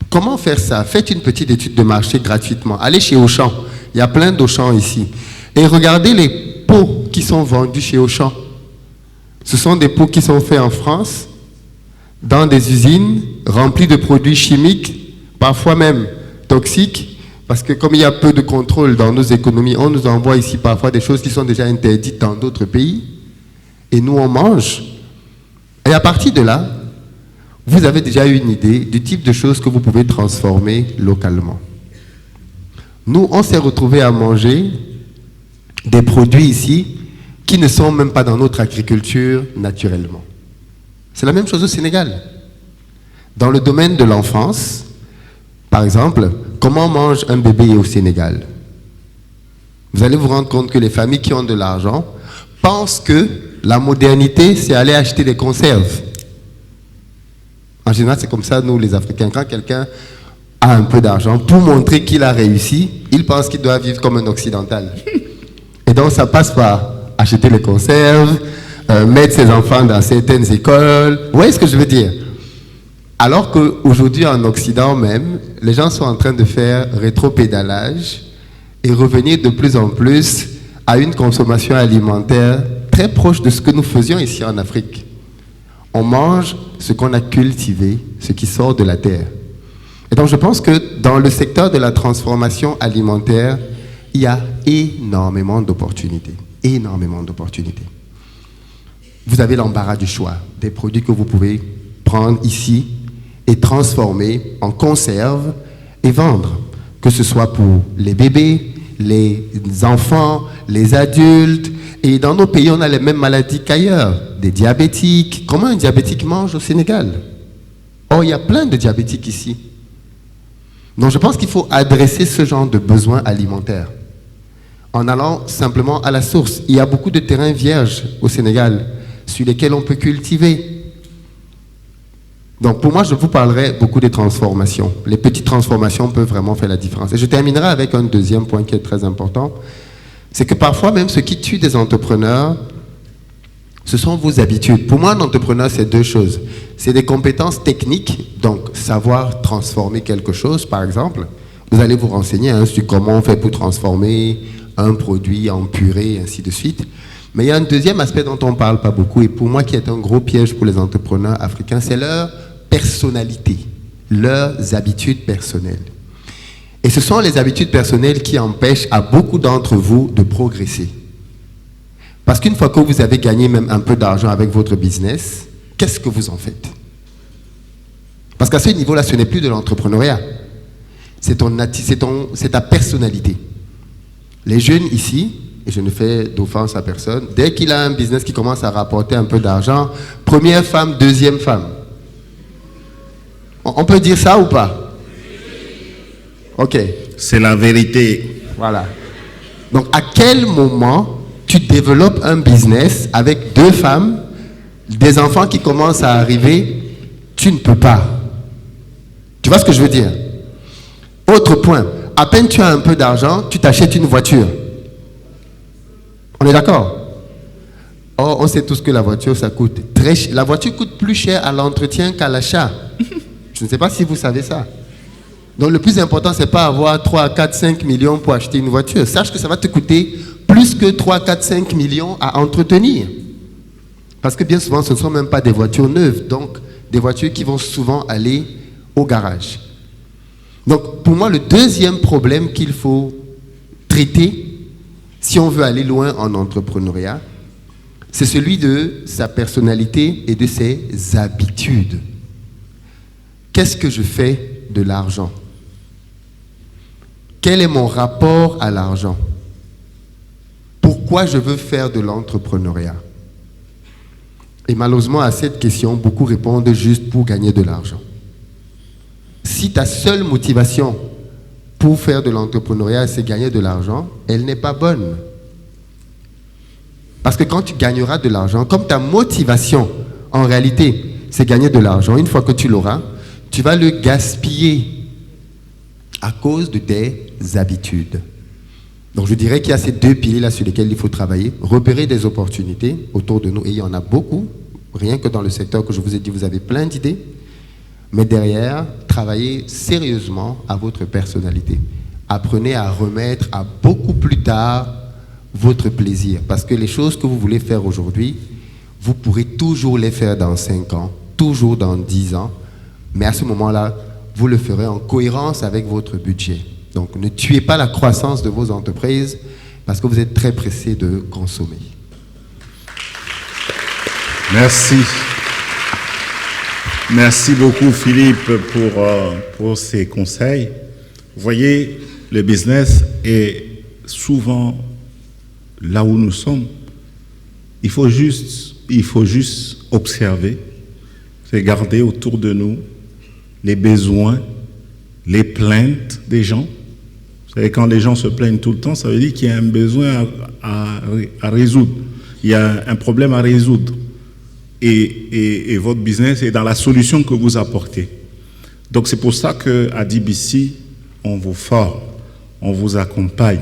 F: Comment faire ça? Faites une petite étude de marché gratuitement. Allez chez Auchan, il y a plein d'Auchan ici. Et regardez les pots qui sont vendus chez Auchan. Ce sont des pots qui sont faits en France, dans des usines remplies de produits chimiques, parfois même toxiques. Parce que comme il y a peu de contrôle dans nos économies, on nous envoie ici parfois des choses qui sont déjà interdites dans d'autres pays. Et nous, on mange. Et à partir de là, vous avez déjà une idée du type de choses que vous pouvez transformer localement. Nous, on s'est retrouvés à manger des produits ici qui ne sont même pas dans notre agriculture naturellement. C'est la même chose au Sénégal. Dans le domaine de l'enfance, par exemple, comment mange un bébé au Sénégal? Vous allez vous rendre compte que les familles qui ont de l'argent pensent que la modernité, c'est aller acheter des conserves. En général, c'est comme ça, nous, les Africains. Quand quelqu'un a un peu d'argent, pour montrer qu'il a réussi, il pense qu'il doit vivre comme un occidental. Et donc, ça passe par acheter les conserves, mettre ses enfants dans certaines écoles. Vous voyez ce que je veux dire? Alors qu'aujourd'hui, en Occident même, les gens sont en train de faire rétropédalage et revenir de plus en plus à une consommation alimentaire très proche de ce que nous faisions ici en Afrique. On mange ce qu'on a cultivé, ce qui sort de la terre. Et donc je pense que dans le secteur de la transformation alimentaire, il y a énormément d'opportunités. Énormément d'opportunités. Vous avez l'embarras du choix des produits que vous pouvez prendre ici et transformer en conserve et vendre. Que ce soit pour les bébés, les enfants, les adultes. Et dans nos pays, on a les mêmes maladies qu'ailleurs. Des diabétiques. Comment un diabétique mange au Sénégal? Oh, il y a plein de diabétiques ici. Donc je pense qu'il faut adresser ce genre de besoins alimentaires en allant simplement à la source. Il y a beaucoup de terrains vierges au Sénégal sur lesquels on peut cultiver. Donc pour moi, je vous parlerai beaucoup des transformations. Les petites transformations peuvent vraiment faire la différence. Et je terminerai avec un deuxième point qui est très important. C'est que parfois même ce qui tue des entrepreneurs, ce sont vos habitudes. Pour moi, un entrepreneur, c'est deux choses. C'est des compétences techniques, donc savoir transformer quelque chose, par exemple. Vous allez vous renseigner sur comment on fait pour transformer un produit en purée, et ainsi de suite. Mais il y a un deuxième aspect dont on ne parle pas beaucoup, et pour moi qui est un gros piège pour les entrepreneurs africains, c'est leur personnalité, leurs habitudes personnelles. Et ce sont les habitudes personnelles qui empêchent à beaucoup d'entre vous de progresser. Parce qu'une fois que vous avez gagné même un peu d'argent avec votre business, qu'est-ce que vous en faites? Parce qu'à ce niveau-là, ce n'est plus de l'entrepreneuriat. C'est ta personnalité. Les jeunes ici, et je ne fais d'offense à personne, dès qu'il a un business qui commence à rapporter un peu d'argent, première femme, deuxième femme. On peut dire ça ou pas? Ok.
B: C'est la vérité.
F: Voilà. Donc, à quel moment tu développes un business avec deux femmes, des enfants qui commencent à arriver? Tu ne peux pas. Tu vois ce que je veux dire? Autre point. À peine tu as un peu d'argent, tu t'achètes une voiture. On est d'accord? Oh, on sait tous que la voiture, ça coûte très cher. La voiture coûte plus cher à l'entretien qu'à l'achat. Je ne sais pas si vous savez ça. Donc le plus important, ce n'est pas avoir 3, 4, 5 millions pour acheter une voiture. Sache que ça va te coûter plus que 3, 4, 5 millions à entretenir. Parce que bien souvent, ce ne sont même pas des voitures neuves. Donc, des voitures qui vont souvent aller au garage. Donc, pour moi, le deuxième problème qu'il faut traiter, si on veut aller loin en entrepreneuriat, c'est celui de sa personnalité et de ses habitudes. Qu'est-ce que je fais de l'argent? Quel est mon rapport à l'argent? Pourquoi je veux faire de l'entrepreneuriat? Et malheureusement, à cette question, beaucoup répondent juste pour gagner de l'argent. Si ta seule motivation pour faire de l'entrepreneuriat, c'est gagner de l'argent, elle n'est pas bonne. Parce que quand tu gagneras de l'argent, comme ta motivation, en réalité, c'est gagner de l'argent, une fois que tu l'auras, tu vas le gaspiller à cause de tes habitudes. Donc je dirais qu'il y a ces deux piliers-là sur lesquels il faut travailler. Repérer des opportunités autour de nous, et il y en a beaucoup. Rien que dans le secteur que je vous ai dit, vous avez plein d'idées. Mais derrière, travaillez sérieusement à votre personnalité. Apprenez à remettre à beaucoup plus tard votre plaisir. Parce que les choses que vous voulez faire aujourd'hui, vous pourrez toujours les faire dans 5 ans, toujours dans 10 ans. Mais à ce moment-là, vous le ferez en cohérence avec votre budget. Donc ne tuez pas la croissance de vos entreprises parce que vous êtes très pressé de consommer.
B: Merci. Merci beaucoup Philippe pour ces conseils. Vous voyez, le business est souvent là où nous sommes. Il faut juste observer, regarder autour de nous les besoins, les plaintes des gens. Vous savez, quand les gens se plaignent tout le temps, ça veut dire qu'il y a un besoin à résoudre. Il y a un problème à résoudre. et votre business et dans la solution que vous apportez. Donc c'est pour ça qu'à DBC, on vous forme, on vous accompagne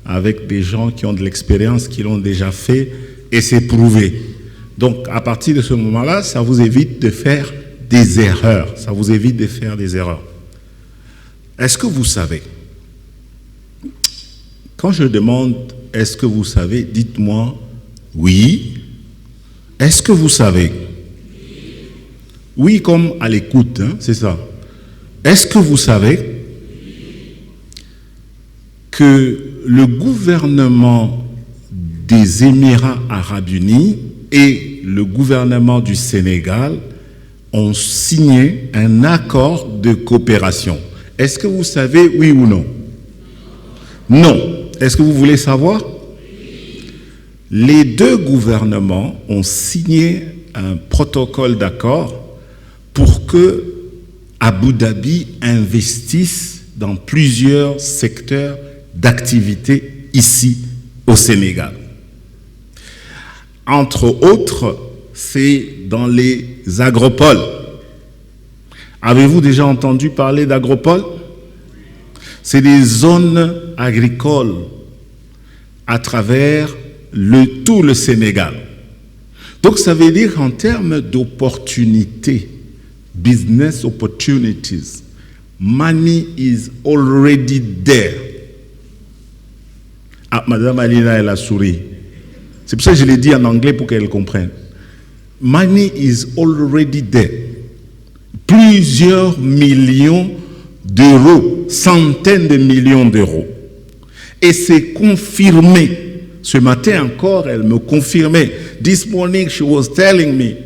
B: avec des gens qui ont de l'expérience, qui l'ont déjà fait et c'est prouvé. Donc à partir de ce moment-là, ça vous évite de faire des erreurs. Ça vous évite de faire des erreurs. Est-ce que vous savez? Quand je demande « est-ce que vous savez ?» dites-moi « oui ». Est-ce que vous savez? Oui, comme à l'écoute, hein, c'est ça. Est-ce que vous savez que le gouvernement des Émirats arabes unis et le gouvernement du Sénégal ont signé un accord de coopération? Est-ce que vous savez, oui ou non? Non. Est-ce que vous voulez savoir? Les deux gouvernements ont signé un protocole d'accord pour que Abu Dhabi investisse dans plusieurs secteurs d'activité ici au Sénégal. Entre autres, c'est dans les agropoles. Avez-vous déjà entendu parler d'agropoles? C'est des zones agricoles à travers tout le Sénégal. Donc ça veut dire qu'en termes d'opportunités, business opportunities, money is already there. Ah, Madame Alina, elle a souri. C'est pour ça que je l'ai dit en anglais pour qu'elle comprenne. Money is already there. Plusieurs millions d'euros, centaines de millions d'euros. Et c'est confirmé. Ce matin encore, elle me confirmait. This morning, she was telling me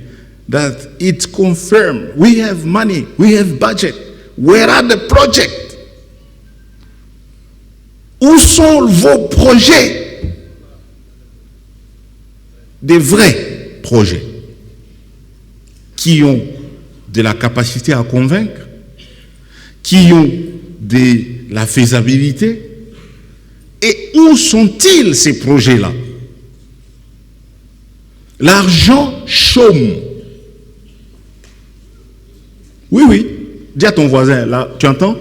B: that it's confirmed. We have money, we have budget. Where are the projects? Où sont vos projets? Des vrais projets qui ont de la capacité à convaincre, qui ont de la faisabilité. Et où sont-ils ces projets-là? L'argent chôme. Oui, oui. Dis à ton voisin, là, tu entends?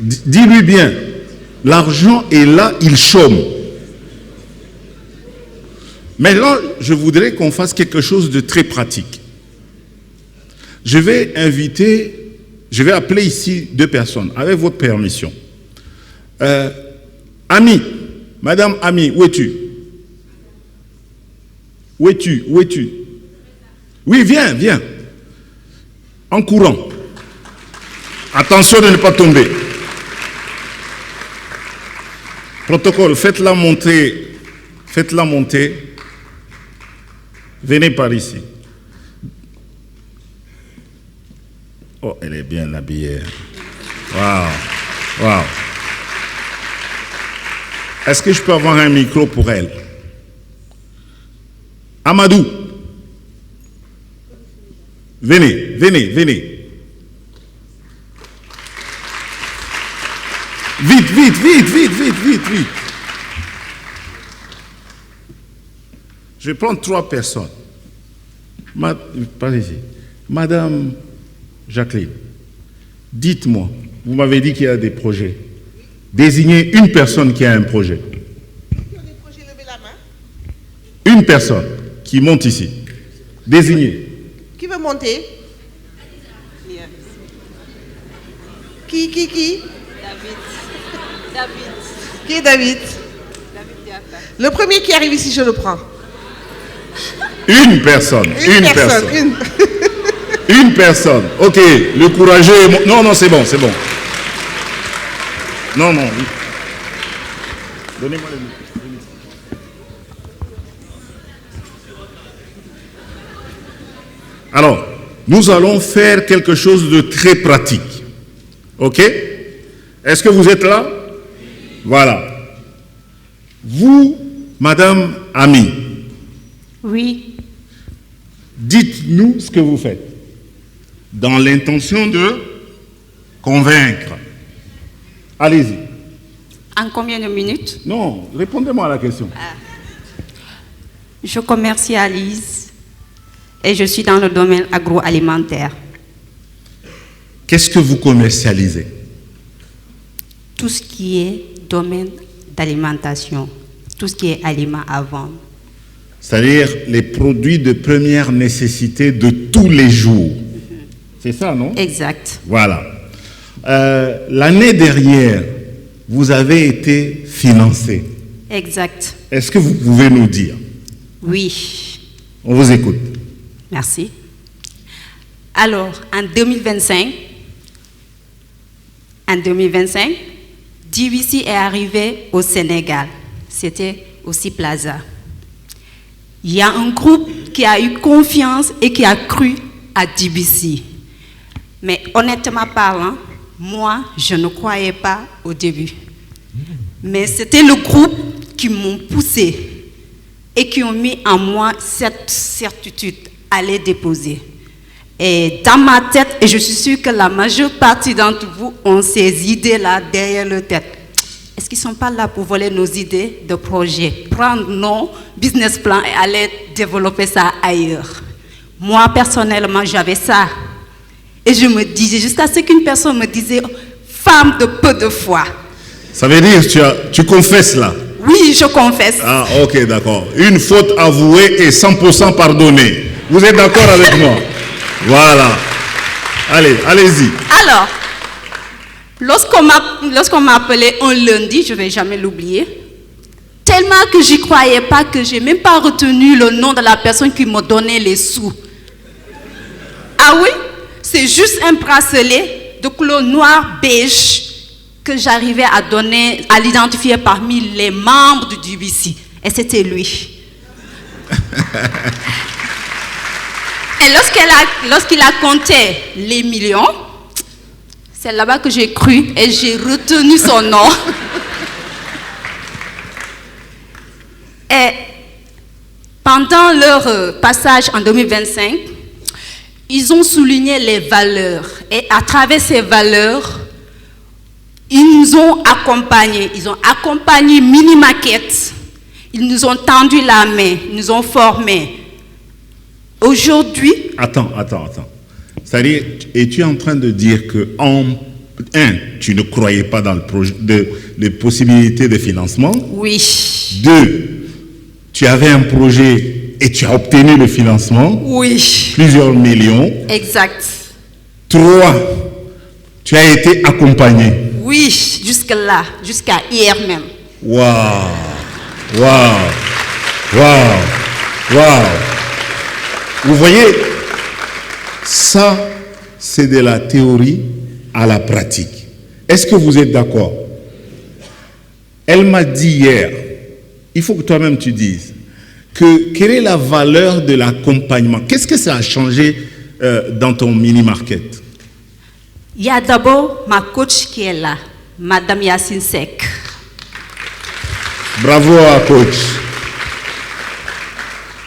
B: Dis-lui bien. L'argent est là, il chôme. Maintenant, je voudrais qu'on fasse quelque chose de très pratique. Je vais appeler ici deux personnes, avec votre permission. Ami, Madame Ami, où es-tu? Où es-tu? Où es-tu? Oui, viens, viens. En courant. Attention de ne pas tomber. Protocole, faites-la monter. Faites-la monter. Venez par ici. Oh, elle est bien habillée. Waouh. Waouh. Est-ce que je peux avoir un micro pour elle? Amadou. Venez, venez, venez. Vite, vite, vite, vite, vite, vite, vite. Je vais prendre 3 personnes. Par ici. Madame Jacqueline, dites-moi, vous m'avez dit qu'il y a des projets. Désignez une personne qui a un projet.
E: Qui a des projets, levez la main.
B: Une personne qui monte ici. Désignez.
E: Qui veut monter? Qui?
G: David.
E: Qui est David? Le premier qui arrive ici, je le prends.
B: Une personne. Une personne. Une personne. Ok, le courageux. Non, non, c'est bon, c'est bon. Non, non. Donnez-moi le micro. Alors, nous allons faire quelque chose de très pratique. Ok? Est-ce que vous êtes là? Voilà. Vous, Madame Ami.
G: Oui.
B: Dites-nous ce que vous faites. Dans l'intention de convaincre. Allez-y.
G: En combien de minutes?
B: Non, répondez-moi à la question.
G: Je commercialise et je suis dans le domaine agroalimentaire.
B: Qu'est-ce que vous commercialisez?
G: Tout ce qui est domaine d'alimentation, tout ce qui est aliments à vendre.
B: C'est-à-dire les produits de première nécessité de tous les jours. C'est ça, non?
G: Exact.
B: Voilà. L'année dernière, vous avez été financé.
G: Exact.
B: Est-ce que vous pouvez nous dire?
G: Oui.
B: On vous écoute.
G: Merci. Alors, en 2025, DBC est arrivé au Sénégal. C'était aussi Plaza. Il y a un groupe qui a eu confiance et qui a cru à DBC. Mais honnêtement parlant, moi, je ne croyais pas au début. Mais c'était le groupe qui m'ont poussé et qui ont mis en moi cette certitude à les déposer. Et dans ma tête, et je suis sûre que la majeure partie d'entre vous ont ces idées-là derrière leur tête. Est-ce qu'ils ne sont pas là pour voler nos idées de projet, prendre nos business plans et aller développer ça ailleurs? Moi, personnellement, j'avais ça. Et je me disais, jusqu'à ce qu'une personne me disait, femme de peu de foi.
B: Ça veut dire que tu confesses là?
G: Oui, je confesse.
B: Ah, ok, d'accord. Une faute avouée et 100% pardonnée. Vous êtes d'accord avec moi? Voilà. Allez, allez-y.
G: Alors, lorsqu'on m'a appelé un lundi, je ne vais jamais l'oublier, tellement que j'y croyais pas que j'ai même pas retenu le nom de la personne qui m'a donné les sous. Ah oui? C'est juste un bracelet de couleur noir beige que j'arrivais à donner, à l'identifier parmi les membres du DBC. Et c'était lui. Et lorsqu'il a compté les millions, c'est là-bas que j'ai cru et j'ai retenu son nom. Et pendant leur passage en 2025, ils ont souligné les valeurs. Et à travers ces valeurs, ils nous ont accompagnés. Ils ont accompagné Mini Market. Ils nous ont tendu la main. Ils nous ont formés. Aujourd'hui...
B: Attends. C'est-à-dire, es-tu en train de dire que, tu ne croyais pas dans le projet, les possibilités de financement?
G: Oui.
B: 2, tu avais un projet et tu as obtenu le financement?
G: Oui.
B: Plusieurs millions.
G: Exact.
B: 3, tu as été accompagné.
G: Oui, jusque-là, jusqu'à hier même.
B: Waouh. Vous voyez, ça, c'est de la théorie à la pratique. Est-ce que vous êtes d'accord? Elle m'a dit hier, il faut que toi-même tu dises, quelle est la valeur de l'accompagnement? Qu'est-ce que ça a changé dans ton mini-market?
G: Il y a d'abord ma coach qui est là, Madame Yacine Sek.
B: Bravo à coach.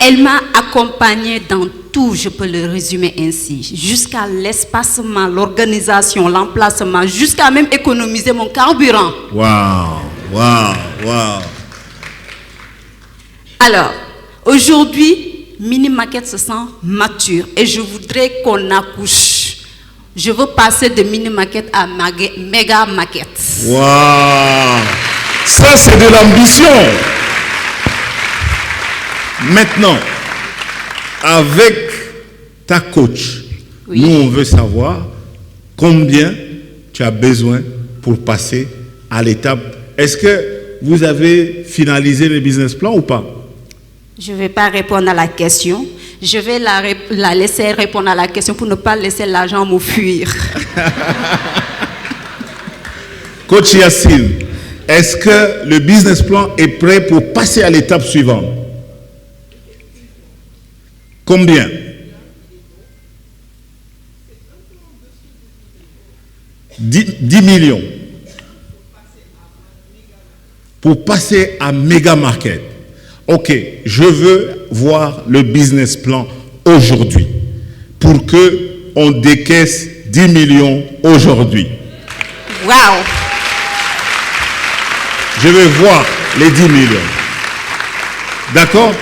G: Elle m'a accompagnée dans tout, je peux le résumer ainsi, jusqu'à l'espacement, l'organisation, l'emplacement, jusqu'à même économiser mon carburant.
B: Waouh.
G: Alors, aujourd'hui, Mini Market se sent mature et je voudrais qu'on accouche. Je veux passer de Mini Market à Méga Market.
B: Waouh. Ça, c'est de l'ambition. Maintenant, avec ta coach,
G: oui.
B: Nous, on veut savoir combien tu as besoin pour passer à l'étape. Est-ce que vous avez finalisé le business plan ou pas?
G: Je ne vais pas répondre à la question. Je vais la laisser répondre à la question pour ne pas laisser l'argent me fuir.
B: Coach Yacine, est-ce que le business plan est prêt pour passer à l'étape suivante? Combien? « 10 millions pour passer à Méga Market. Ok, je veux voir le business plan aujourd'hui pour qu'on décaisse 10 millions aujourd'hui.
G: Waouh!
B: Je veux voir les 10 millions. D'accord?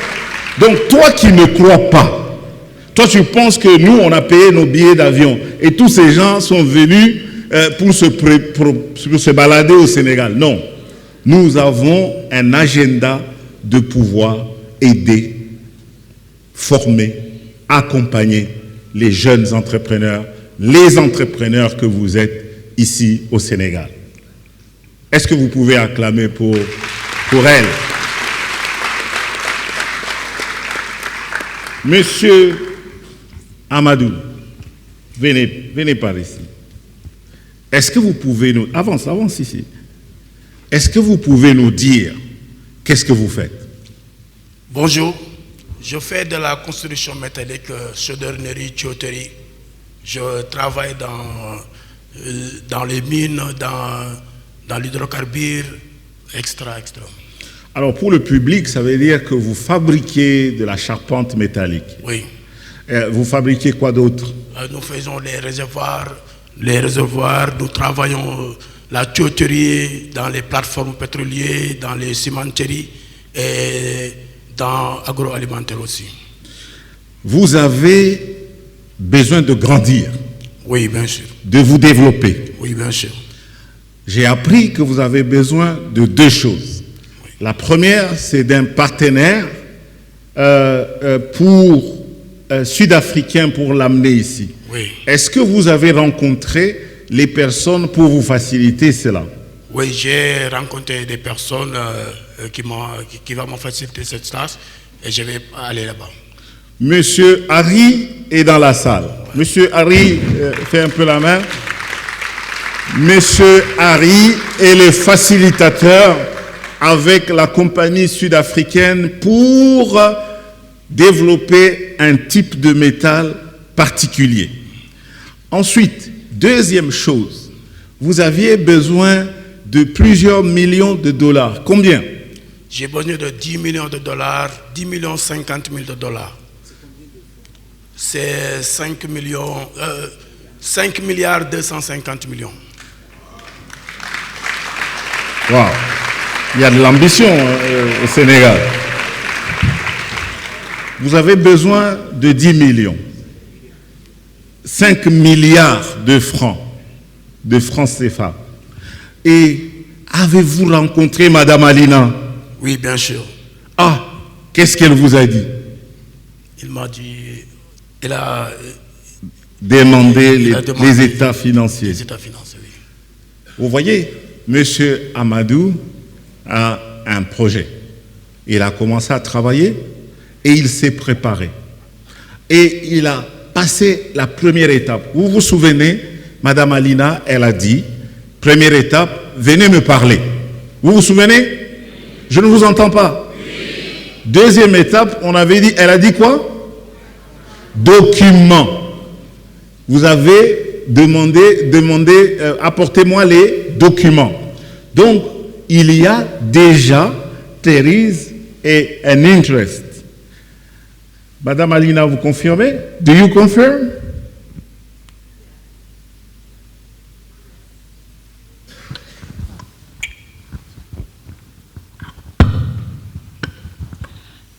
B: Donc, toi qui ne crois pas, Toi, tu penses que nous, on a payé nos billets d'avion et tous ces gens sont venus pour se balader au Sénégal. Non. Nous avons un agenda de pouvoir aider, former, accompagner les jeunes entrepreneurs, les entrepreneurs que vous êtes ici au Sénégal. Est-ce que vous pouvez acclamer pour elle? Monsieur Amadou, venez par ici. Est-ce que vous pouvez nous... Avance ici. Est-ce que vous pouvez nous dire qu'est-ce que vous faites?
H: Bonjour, je fais de la construction métallique, chaudronnerie, tuyauterie. Je travaille dans les mines, dans l'hydrocarbure, extra.
B: Alors pour le public, ça veut dire que vous fabriquez de la charpente métallique.
H: Oui.
B: Vous fabriquez quoi d'autre?
H: Nous faisons les réservoirs, nous travaillons la tuyauterie dans les plateformes pétrolières, dans les cimenteries et dans l'agroalimentaire aussi.
B: Vous avez besoin de grandir.
H: Oui, bien sûr.
B: De vous développer.
H: Oui, bien sûr.
B: J'ai appris que vous avez besoin de deux choses. Oui. La première, c'est d'un partenaire sud-africain pour l'amener ici.
H: Oui.
B: Est-ce que vous avez rencontré les personnes pour vous faciliter cela?
H: Oui, j'ai rencontré des personnes qui vont me faciliter cette tâche et je vais aller là-bas.
B: Monsieur Harry est dans la salle. Monsieur Harry, fait un peu la main. Monsieur Harry est le facilitateur avec la compagnie sud-africaine pour développer un type de métal particulier. Ensuite, deuxième chose, vous aviez besoin de plusieurs millions de dollars. Combien?
H: J'ai besoin de 10 millions de dollars, 10 millions 50 000 de dollars. C'est 5 milliards 250 millions.
B: Wow. Il y a de l'ambition au Sénégal. Vous avez besoin de 10 millions. 5 milliards de francs CFA. Et avez-vous rencontré Madame Alina?
H: Oui, bien sûr.
B: Ah, qu'est-ce qu'elle vous a dit?
H: Il m'a dit... Elle a
B: demandé les états financiers.
H: Les états financiers, oui.
B: Vous voyez, Monsieur Amadou a un projet. Il a commencé à travailler et il s'est préparé. Et il a passé la première étape. Vous vous souvenez, Madame Alina, elle a dit, première étape, venez me parler. Vous vous souvenez? Je ne vous entends pas. Deuxième étape, on avait dit, elle a dit quoi? Documents. Vous avez demandé apportez-moi les documents. Donc, il y a déjà, there is an interest. Madame Alina, vous confirmez? Do you confirm?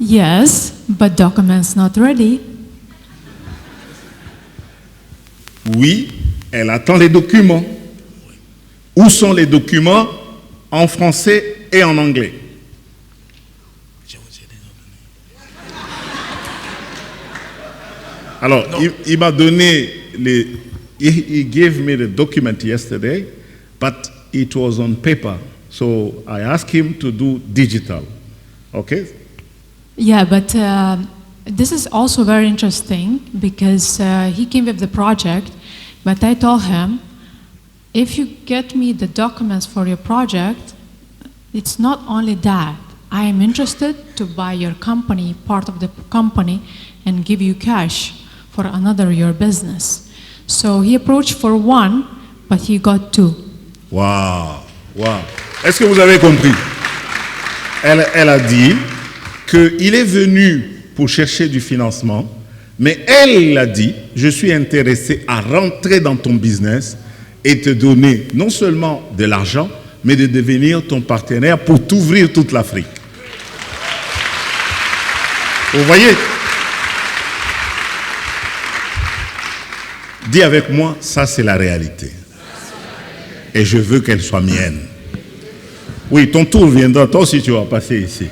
D: Yes, but documents not ready.
B: Oui, elle attend les documents. Où sont les documents? En français et en anglais. Alors, il m'a donné he gave me the document yesterday, but it was on paper. So I asked him to do digital. Okay?
D: Yeah, but this is also very interesting because he came with the project, but I told him, if you get me the documents for your project, it's not only that. I am interested to buy your company, part of the company, and give you cash for another your business. So he approached for one, but he got two.
B: Wow, wow. Est-ce que vous avez compris? Elle a dit qu'il est venu pour chercher du financement, mais elle a dit, je suis intéressé à rentrer dans ton business et te donner non seulement de l'argent, mais de devenir ton partenaire pour t'ouvrir toute l'Afrique. Vous voyez? Dis avec moi, ça c'est la réalité. Et je veux qu'elle soit mienne. Oui, ton tour viendra, toi aussi tu vas passer ici.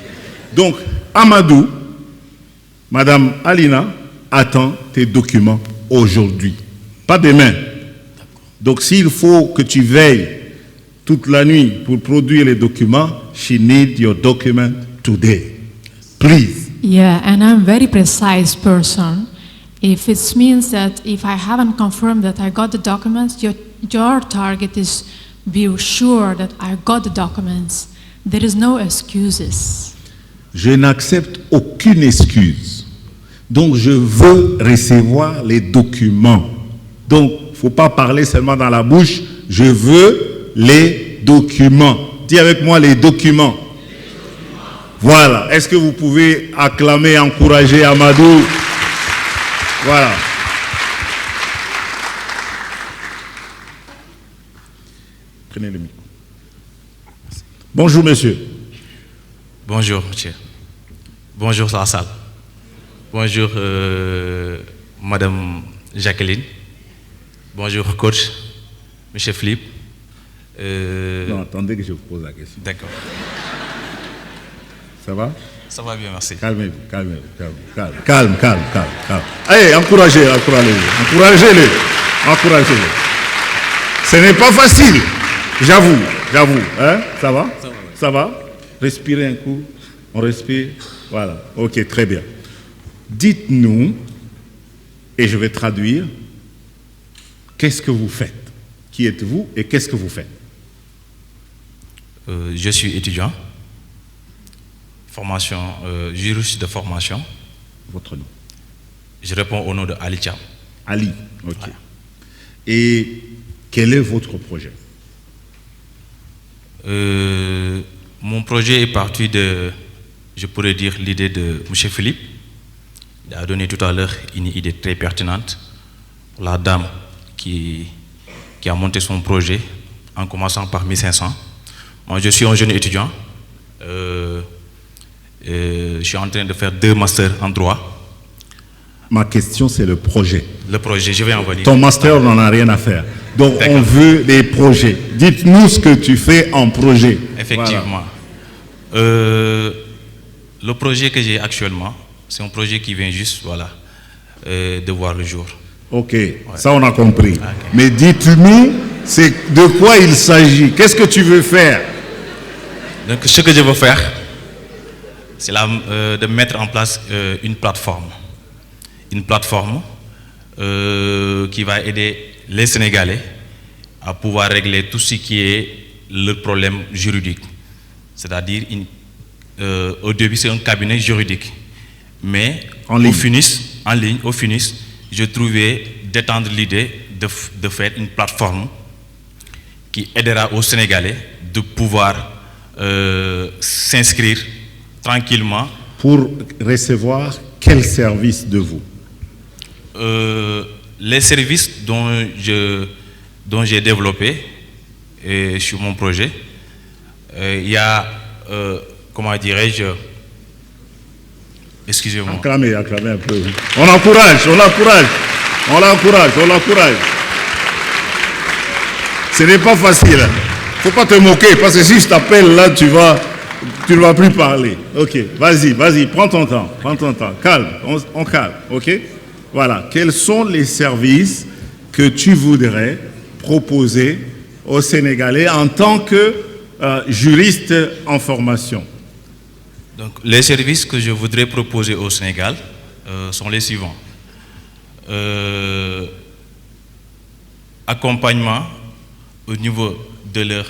B: Donc, Amadou, Madame Alina, attend tes documents aujourd'hui, pas demain. Donc, s'il faut que tu veilles toute la nuit pour produire les documents, she needs your document today. Please.
D: Yeah, and I'm a very precise person. If it means that if I haven't confirmed that I got the documents, your target is be sure that I got the documents. There is no excuses.
B: Je n'accepte aucune excuse. Donc, je veux recevoir les documents. Donc, il ne faut pas parler seulement dans la bouche. Je veux les documents. Dis avec moi les documents. Voilà. Est-ce que vous pouvez acclamer, encourager Amadou? Voilà. Prenez le micro. Bonjour, monsieur.
I: Bonjour, monsieur. Bonjour, la salle. Bonjour, Madame Jacqueline. Bonjour, coach, monsieur Philippe.
B: Non, attendez que je vous pose la question.
I: D'accord.
B: Ça va?
I: Ça va bien, merci.
B: Calmez-vous, calmez-vous, calme. Allez, encouragez-le. Ce n'est pas facile, j'avoue. Hein? Ça va? Ça va? Respirez un coup. On respire. Voilà. Ok, très bien. Dites-nous, et je vais traduire, qu'est-ce que vous faites? Qui êtes-vous et qu'est-ce que vous faites?
I: Je suis étudiant. Formation, juriste de formation.
B: Votre nom?
I: Je réponds au nom de Ali Thiam.
B: Ali, ok.
I: Voilà.
B: Et quel est votre projet?
I: Mon projet est parti de, je pourrais dire, l'idée de M. Philippe. Il a donné tout à l'heure une idée très pertinente. La dame qui a monté son projet en commençant par 1500. Moi, je suis un jeune étudiant. Je suis en train de faire 2 masters en droit.
B: Ma question, c'est le projet.
I: Le projet, je vais en venir.
B: Ton master n'en a rien à faire. Donc, on veut des projets. Dites-nous ce que tu fais en projet.
I: Effectivement.
B: Voilà.
I: Le projet que j'ai actuellement, c'est un projet qui vient juste de voir le jour.
B: Ok, ça on a compris. Okay. Mais dites-nous, c'est de quoi il s'agit? Qu'est-ce que tu veux faire?
I: Donc, ce que je veux faire, c'est de mettre en place une plateforme. Une plateforme qui va aider les Sénégalais à pouvoir régler tout ce qui est leur problème juridique. C'est-à-dire, au début, c'est un cabinet juridique. Mais au finish, je trouvais d'étendre l'idée de faire une plateforme qui aidera aux Sénégalais de pouvoir s'inscrire tranquillement.
B: Pour recevoir quel service de vous?
I: Les services dont j'ai développé sur mon projet, il y a, comment dirais-je, excusez-moi.
B: Acclamez un peu. On l'encourage. Ce n'est pas facile. Il ne faut pas te moquer, parce que si je t'appelle là, tu ne vas plus parler. Ok, vas-y, prends ton temps. Calme, on calme, ok? Voilà, quels sont les services que tu voudrais proposer aux Sénégalais en tant que juriste en formation?
I: Donc, les services que je voudrais proposer au Sénégal sont les suivants. Accompagnement au niveau de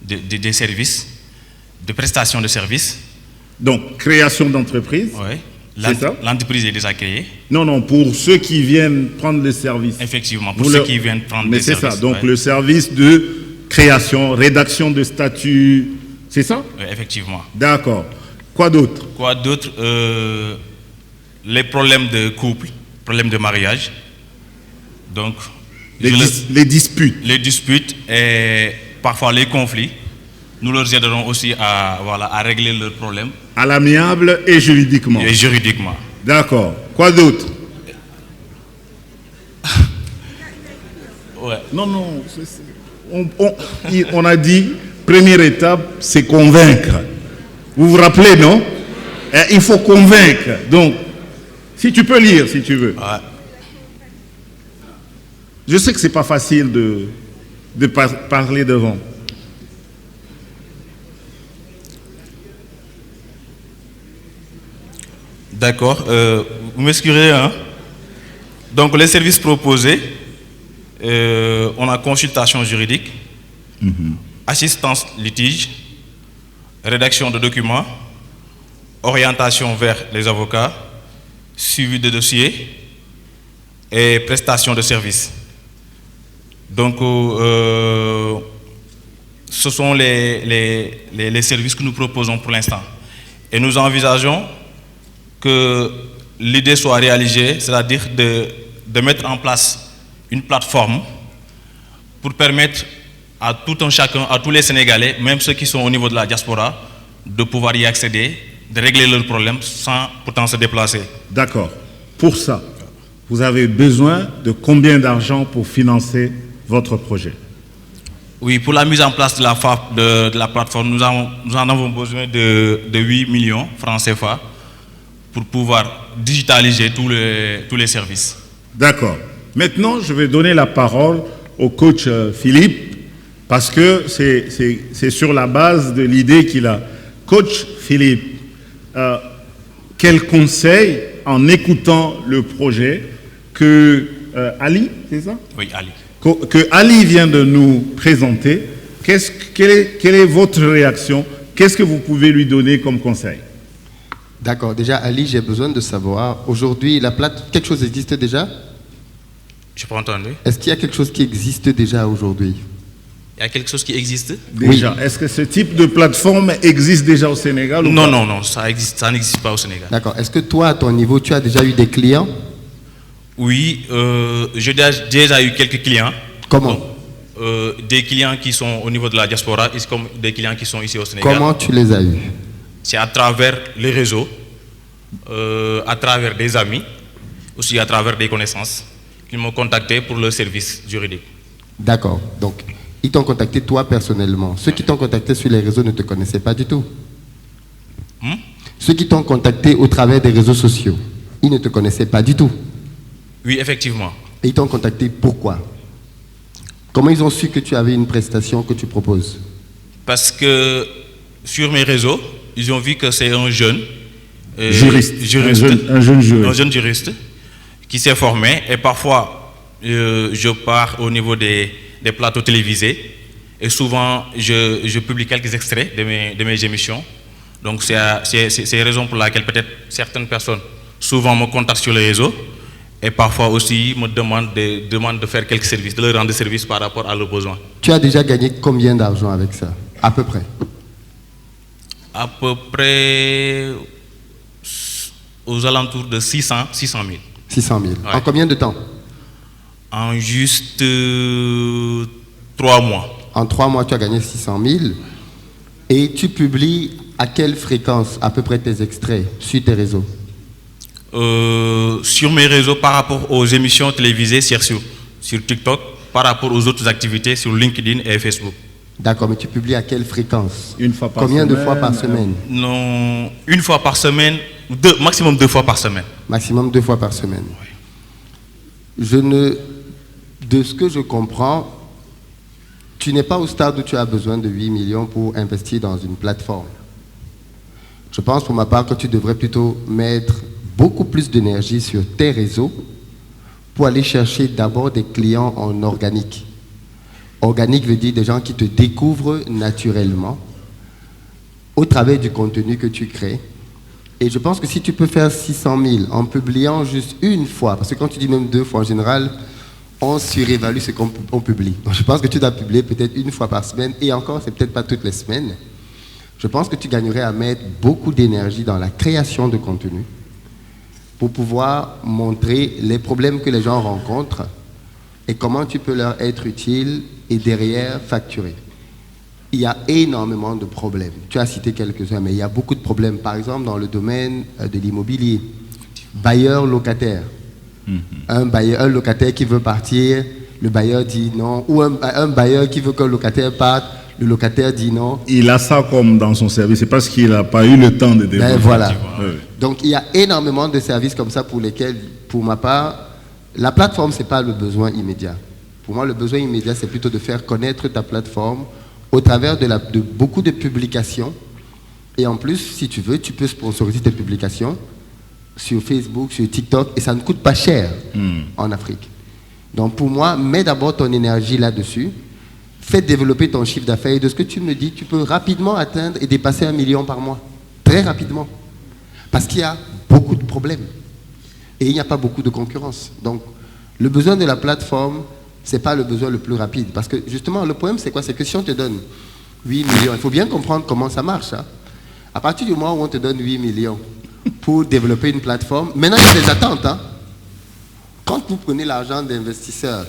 I: des services, de prestations de services.
B: Donc, création d'entreprise.
I: Oui. L'entreprise est déjà créée.
B: Non, pour ceux qui viennent prendre le service.
I: Effectivement, pour ceux qui viennent prendre le service.
B: Mais c'est ça, donc le service de création, rédaction de statut, c'est ça?
I: Oui, effectivement.
B: D'accord. Quoi d'autre?
I: Les problèmes de couple, problèmes de mariage. Donc,
B: les disputes.
I: Les disputes et parfois les conflits. Nous leur aiderons aussi à régler leurs problèmes.
B: À l'amiable et juridiquement.
I: Et juridiquement.
B: D'accord. Quoi d'autre? Non, non. On a dit, première étape, c'est convaincre. Vous vous rappelez, non? Il faut convaincre. Donc, si tu peux lire, si tu veux.
I: Ouais.
B: Je sais que ce n'est pas facile de parler devant.
I: D'accord. Vous m'excuserez, hein? Donc, les services proposés, on a consultation juridique, assistance litige, rédaction de documents, orientation vers les avocats, suivi de dossiers et prestation de services. Donc, ce sont les services que nous proposons pour l'instant. Et nous envisageons que l'idée soit réalisée, c'est-à-dire de mettre en place une plateforme pour permettre à tout un chacun, à tous les Sénégalais, même ceux qui sont au niveau de la diaspora, de pouvoir y accéder, de régler leurs problèmes sans pourtant se déplacer.
B: D'accord. Pour ça, vous avez besoin de combien d'argent pour financer votre projet?
I: Oui, pour la mise en place de la plateforme, nous en avons besoin de 8 millions francs CFA pour pouvoir digitaliser tous les services.
B: D'accord. Maintenant, je vais donner la parole au coach Philippe, parce que c'est sur la base de l'idée qu'il a. Coach Philippe, quel conseil, en écoutant le projet que Ali, c'est ça?
I: Oui, Ali.
B: Que Ali vient de nous présenter, quelle est votre réaction? Qu'est-ce que vous pouvez lui donner comme conseil?
F: D'accord. Déjà, Ali, j'ai besoin de savoir, aujourd'hui, quelque chose existe déjà?
I: Je n'ai pas entendu.
F: Est-ce qu'il y a quelque chose qui existe déjà aujourd'hui?
I: Il y a quelque chose qui existe?
B: Déjà. Oui. Est-ce que ce type de plateforme existe déjà au Sénégal ou
I: non,
B: pas?
I: Non, ça n'existe pas au Sénégal.
F: D'accord. Est-ce que toi, à ton niveau, tu as déjà eu des clients?
I: Oui, j'ai déjà eu quelques clients.
F: Comment?
I: Des clients qui sont au niveau de la diaspora, comme des clients qui sont ici au Sénégal.
F: Comment tu les as eus?
I: C'est à travers les réseaux, à travers des amis, aussi à travers des connaissances, qui m'ont contacté pour le service juridique.
F: D'accord. Donc, ils t'ont contacté toi personnellement. Ceux qui t'ont contacté sur les réseaux ne te connaissaient pas du tout. Ceux qui t'ont contacté au travers des réseaux sociaux, ils ne te connaissaient pas du tout.
I: Oui, effectivement.
F: Et ils t'ont contacté pourquoi? Comment ils ont su que tu avais une prestation que tu proposes?
I: Parce que sur mes réseaux, ils ont vu que c'est un jeune
B: juriste. Un jeune
I: juriste qui s'est formé. Et parfois, je pars au niveau des plateaux télévisés. Et souvent, je publie quelques extraits de mes émissions. Donc, c'est la raison pour laquelle peut-être certaines personnes souvent me contactent sur les réseaux. Et parfois aussi me demandent de faire quelques services, de leur rendre service par rapport à leurs besoins.
F: Tu as déjà gagné combien d'argent avec ça? À peu près?
I: À peu près aux alentours de 600 000.
F: 600 000.
I: Ouais.
F: En combien de temps?
I: En juste 3 mois.
F: En 3 mois, tu as gagné 600 000. Et tu publies à quelle fréquence à peu près tes extraits sur tes réseaux?
I: Sur mes réseaux par rapport aux émissions télévisées sur TikTok, par rapport aux autres activités sur LinkedIn et Facebook.
F: D'accord, mais tu publies à quelle fréquence?
B: Une fois par
F: Combien
B: semaine?
F: De fois par semaine?
I: Non, une fois par semaine, maximum 2 fois par semaine.
F: Maximum 2 fois par semaine.
I: Oui.
F: De ce que je comprends, tu n'es pas au stade où tu as besoin de 8 millions pour investir dans une plateforme. Je pense pour ma part que tu devrais plutôt mettre beaucoup plus d'énergie sur tes réseaux pour aller chercher d'abord des clients en organique. Organique veut dire des gens qui te découvrent naturellement au travers du contenu que tu crées. Et je pense que si tu peux faire 600 000 en publiant juste une fois, parce que quand tu dis même 2 fois, en général, on surévalue ce qu'on publie. Donc je pense que tu dois publier peut-être une fois par semaine, et encore, c'est peut-être pas toutes les semaines. Je pense que tu gagnerais à mettre beaucoup d'énergie dans la création de contenu pour pouvoir montrer les problèmes que les gens rencontrent et comment tu peux leur être utile et derrière facturer. Il y a énormément de problèmes. Tu as cité quelques-uns, mais il y a beaucoup de problèmes. Par exemple, dans le domaine de l'immobilier, bailleur-locataire. Un locataire qui veut partir le bailleur dit non, ou un bailleur qui veut que le locataire parte, le locataire dit non.
B: Il a ça comme dans son service, c'est parce qu'il n'a pas eu le temps de développer.
F: Ben voilà.
B: Oui.
F: Donc il y a énormément de services comme ça pour lesquels, pour ma part, la plateforme, ce n'est pas le besoin immédiat. Pour moi, le besoin immédiat, c'est plutôt de faire connaître ta plateforme au travers de beaucoup de publications. Et en plus, si tu veux, tu peux sponsoriser tes publications sur Facebook, sur TikTok, et ça ne coûte pas cher en Afrique. Donc pour moi, mets d'abord ton énergie là-dessus, fais développer ton chiffre d'affaires, et de ce que tu me dis, tu peux rapidement atteindre et dépasser 1 million par mois. Très rapidement. Parce qu'il y a beaucoup de problèmes. Et il n'y a pas beaucoup de concurrence. Donc le besoin de la plateforme, ce n'est pas le besoin le plus rapide. Parce que justement, le problème, c'est quoi? C'est que si on te donne 8 millions, il faut bien comprendre comment ça marche. Hein. À partir du moment où on te donne 8 millions pour développer une plateforme, maintenant il y a des attentes. Hein. Quand vous prenez l'argent d'investisseurs,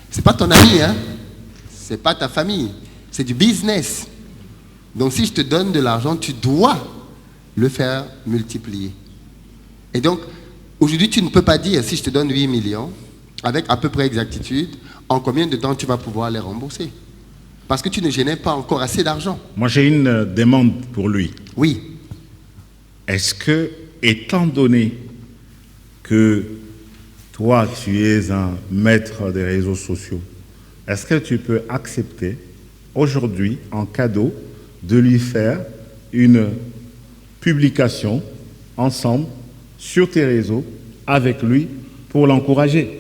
F: ce n'est pas ton ami, hein. Ce n'est pas ta famille, c'est du business. Donc si je te donne de l'argent, tu dois le faire multiplier. Et donc, aujourd'hui, tu ne peux pas dire, si je te donne 8 millions, avec à peu près exactitude, en combien de temps tu vas pouvoir les rembourser? Parce que tu ne génères pas encore assez d'argent.
B: Moi, j'ai une demande pour lui.
F: Oui.
B: Est-ce que, étant donné que toi, tu es un maître des réseaux sociaux, est-ce que tu peux accepter aujourd'hui, en cadeau, de lui faire une publication ensemble sur tes réseaux avec lui pour l'encourager?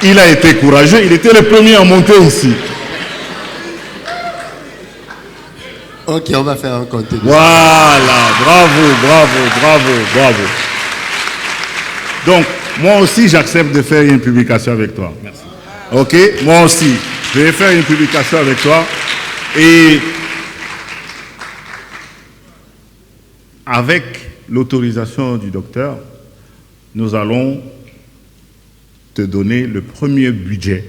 B: Il a été courageux, il était le premier à monter ici.
F: Ok, on va faire un contenu.
B: Voilà, bravo. Donc, moi aussi, j'accepte de faire une publication avec toi. Merci. Ok, moi aussi, je vais faire une publication avec toi. Et avec l'autorisation du docteur, nous allons te donner le premier budget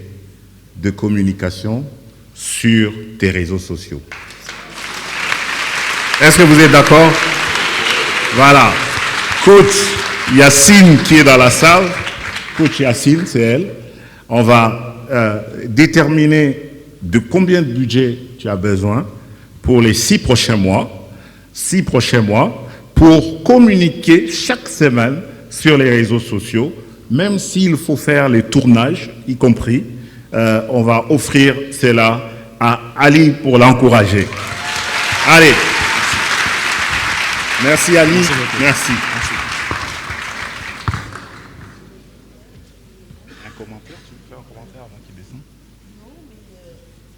B: de communication sur tes réseaux sociaux. Est-ce que vous êtes d'accord? Voilà. Coach Yacine qui est dans la salle. Coach Yacine, c'est elle. On va déterminer de combien de budget tu as besoin pour les 6 prochains mois. 6 prochains mois pour communiquer chaque semaine sur les réseaux sociaux. Même s'il faut faire les tournages, y compris, on va offrir cela à Ali pour l'encourager. Allez. Merci Ali. Merci. Un commentaire, tu veux faire un commentaire avant qu'il descende?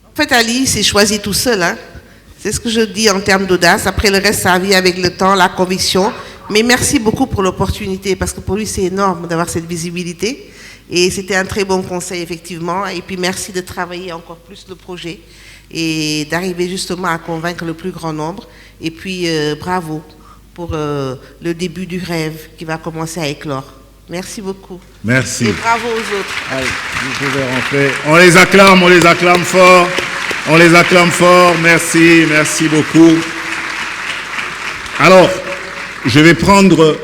E: En fait, Ali s'est choisi tout seul. Hein. C'est ce que je dis en termes d'audace. Après, le reste, ça vient avec le temps, la conviction. Mais merci beaucoup pour l'opportunité, parce que pour lui, c'est énorme d'avoir cette visibilité. Et c'était un très bon conseil, effectivement. Et puis, merci de travailler encore plus le projet et d'arriver justement à convaincre le plus grand nombre. Et puis, bravo pour le début du rêve qui va commencer à éclore. Merci beaucoup.
B: Merci.
E: Et bravo aux autres.
B: Allez, vous pouvez rentrer. On les acclame fort. On les acclame fort. Merci, merci beaucoup. Alors, je vais prendre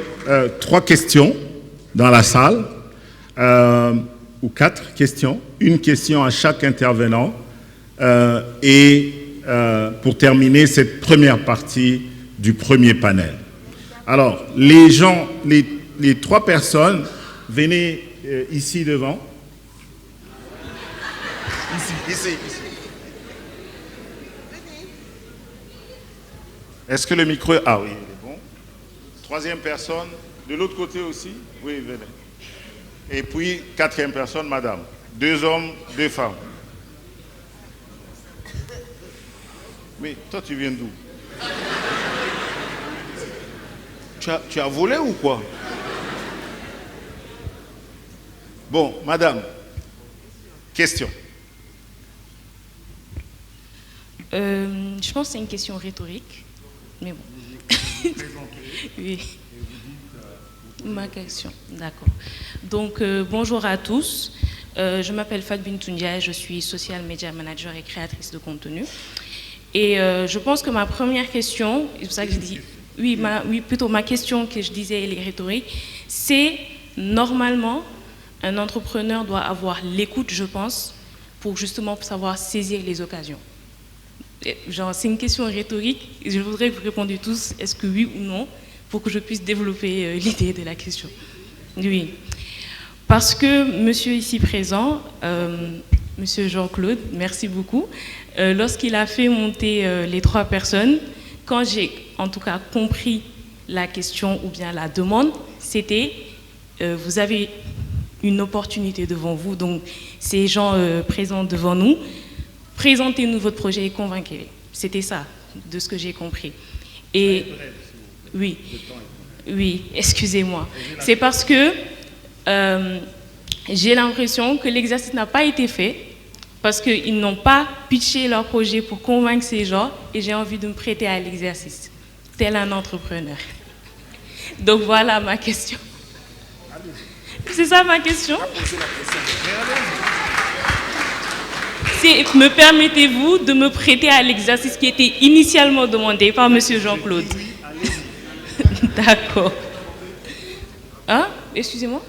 B: 3 questions dans la salle, ou 4 questions, une question à chaque intervenant, et pour terminer cette première partie du premier panel. Alors, les gens, les 3 personnes, venez ici devant. Ici. Est-ce que le micro... Ah oui, il est bon. 3e personne, de l'autre côté aussi. Oui, venez. Et puis, 4e personne, madame. 2 hommes, 2 femmes. Mais toi, tu viens d'où? Tu as volé ou quoi? Bon, madame, question.
J: Je pense que c'est une question rhétorique, mais bon. Oui. Ma question, d'accord. Donc, bonjour à tous. Je m'appelle Fat Bintou Ndiaye, je suis social media manager et créatrice de contenu. Et je pense que ma première question, c'est pour ça que je dis, plutôt ma question que je disais, elle est rhétorique, c'est normalement, un entrepreneur doit avoir l'écoute, je pense, pour justement savoir saisir les occasions. Genre, c'est une question rhétorique, et je voudrais que vous répondiez tous, est-ce que oui ou non, pour que je puisse développer l'idée de la question. Oui. Parce que monsieur ici présent, monsieur Jean-Claude, merci beaucoup, lorsqu'il a fait monter les 3 personnes, quand j'ai en tout cas compris la question ou bien la demande, c'était vous avez une opportunité devant vous, donc ces gens présents devant nous, présentez-nous votre projet et convainquez-les. C'était ça, de ce que j'ai compris. Et oui, excusez-moi. C'est parce que j'ai l'impression que l'exercice n'a pas été fait parce qu'ils n'ont pas pitché leur projet pour convaincre ces gens et j'ai envie de me prêter à l'exercice, tel un entrepreneur. Donc voilà ma question. C'est ça ma question. Me permettez-vous de me prêter à l'exercice qui était initialement demandé par monsieur Jean-Claude? D'accord. Hein? Excusez-moi?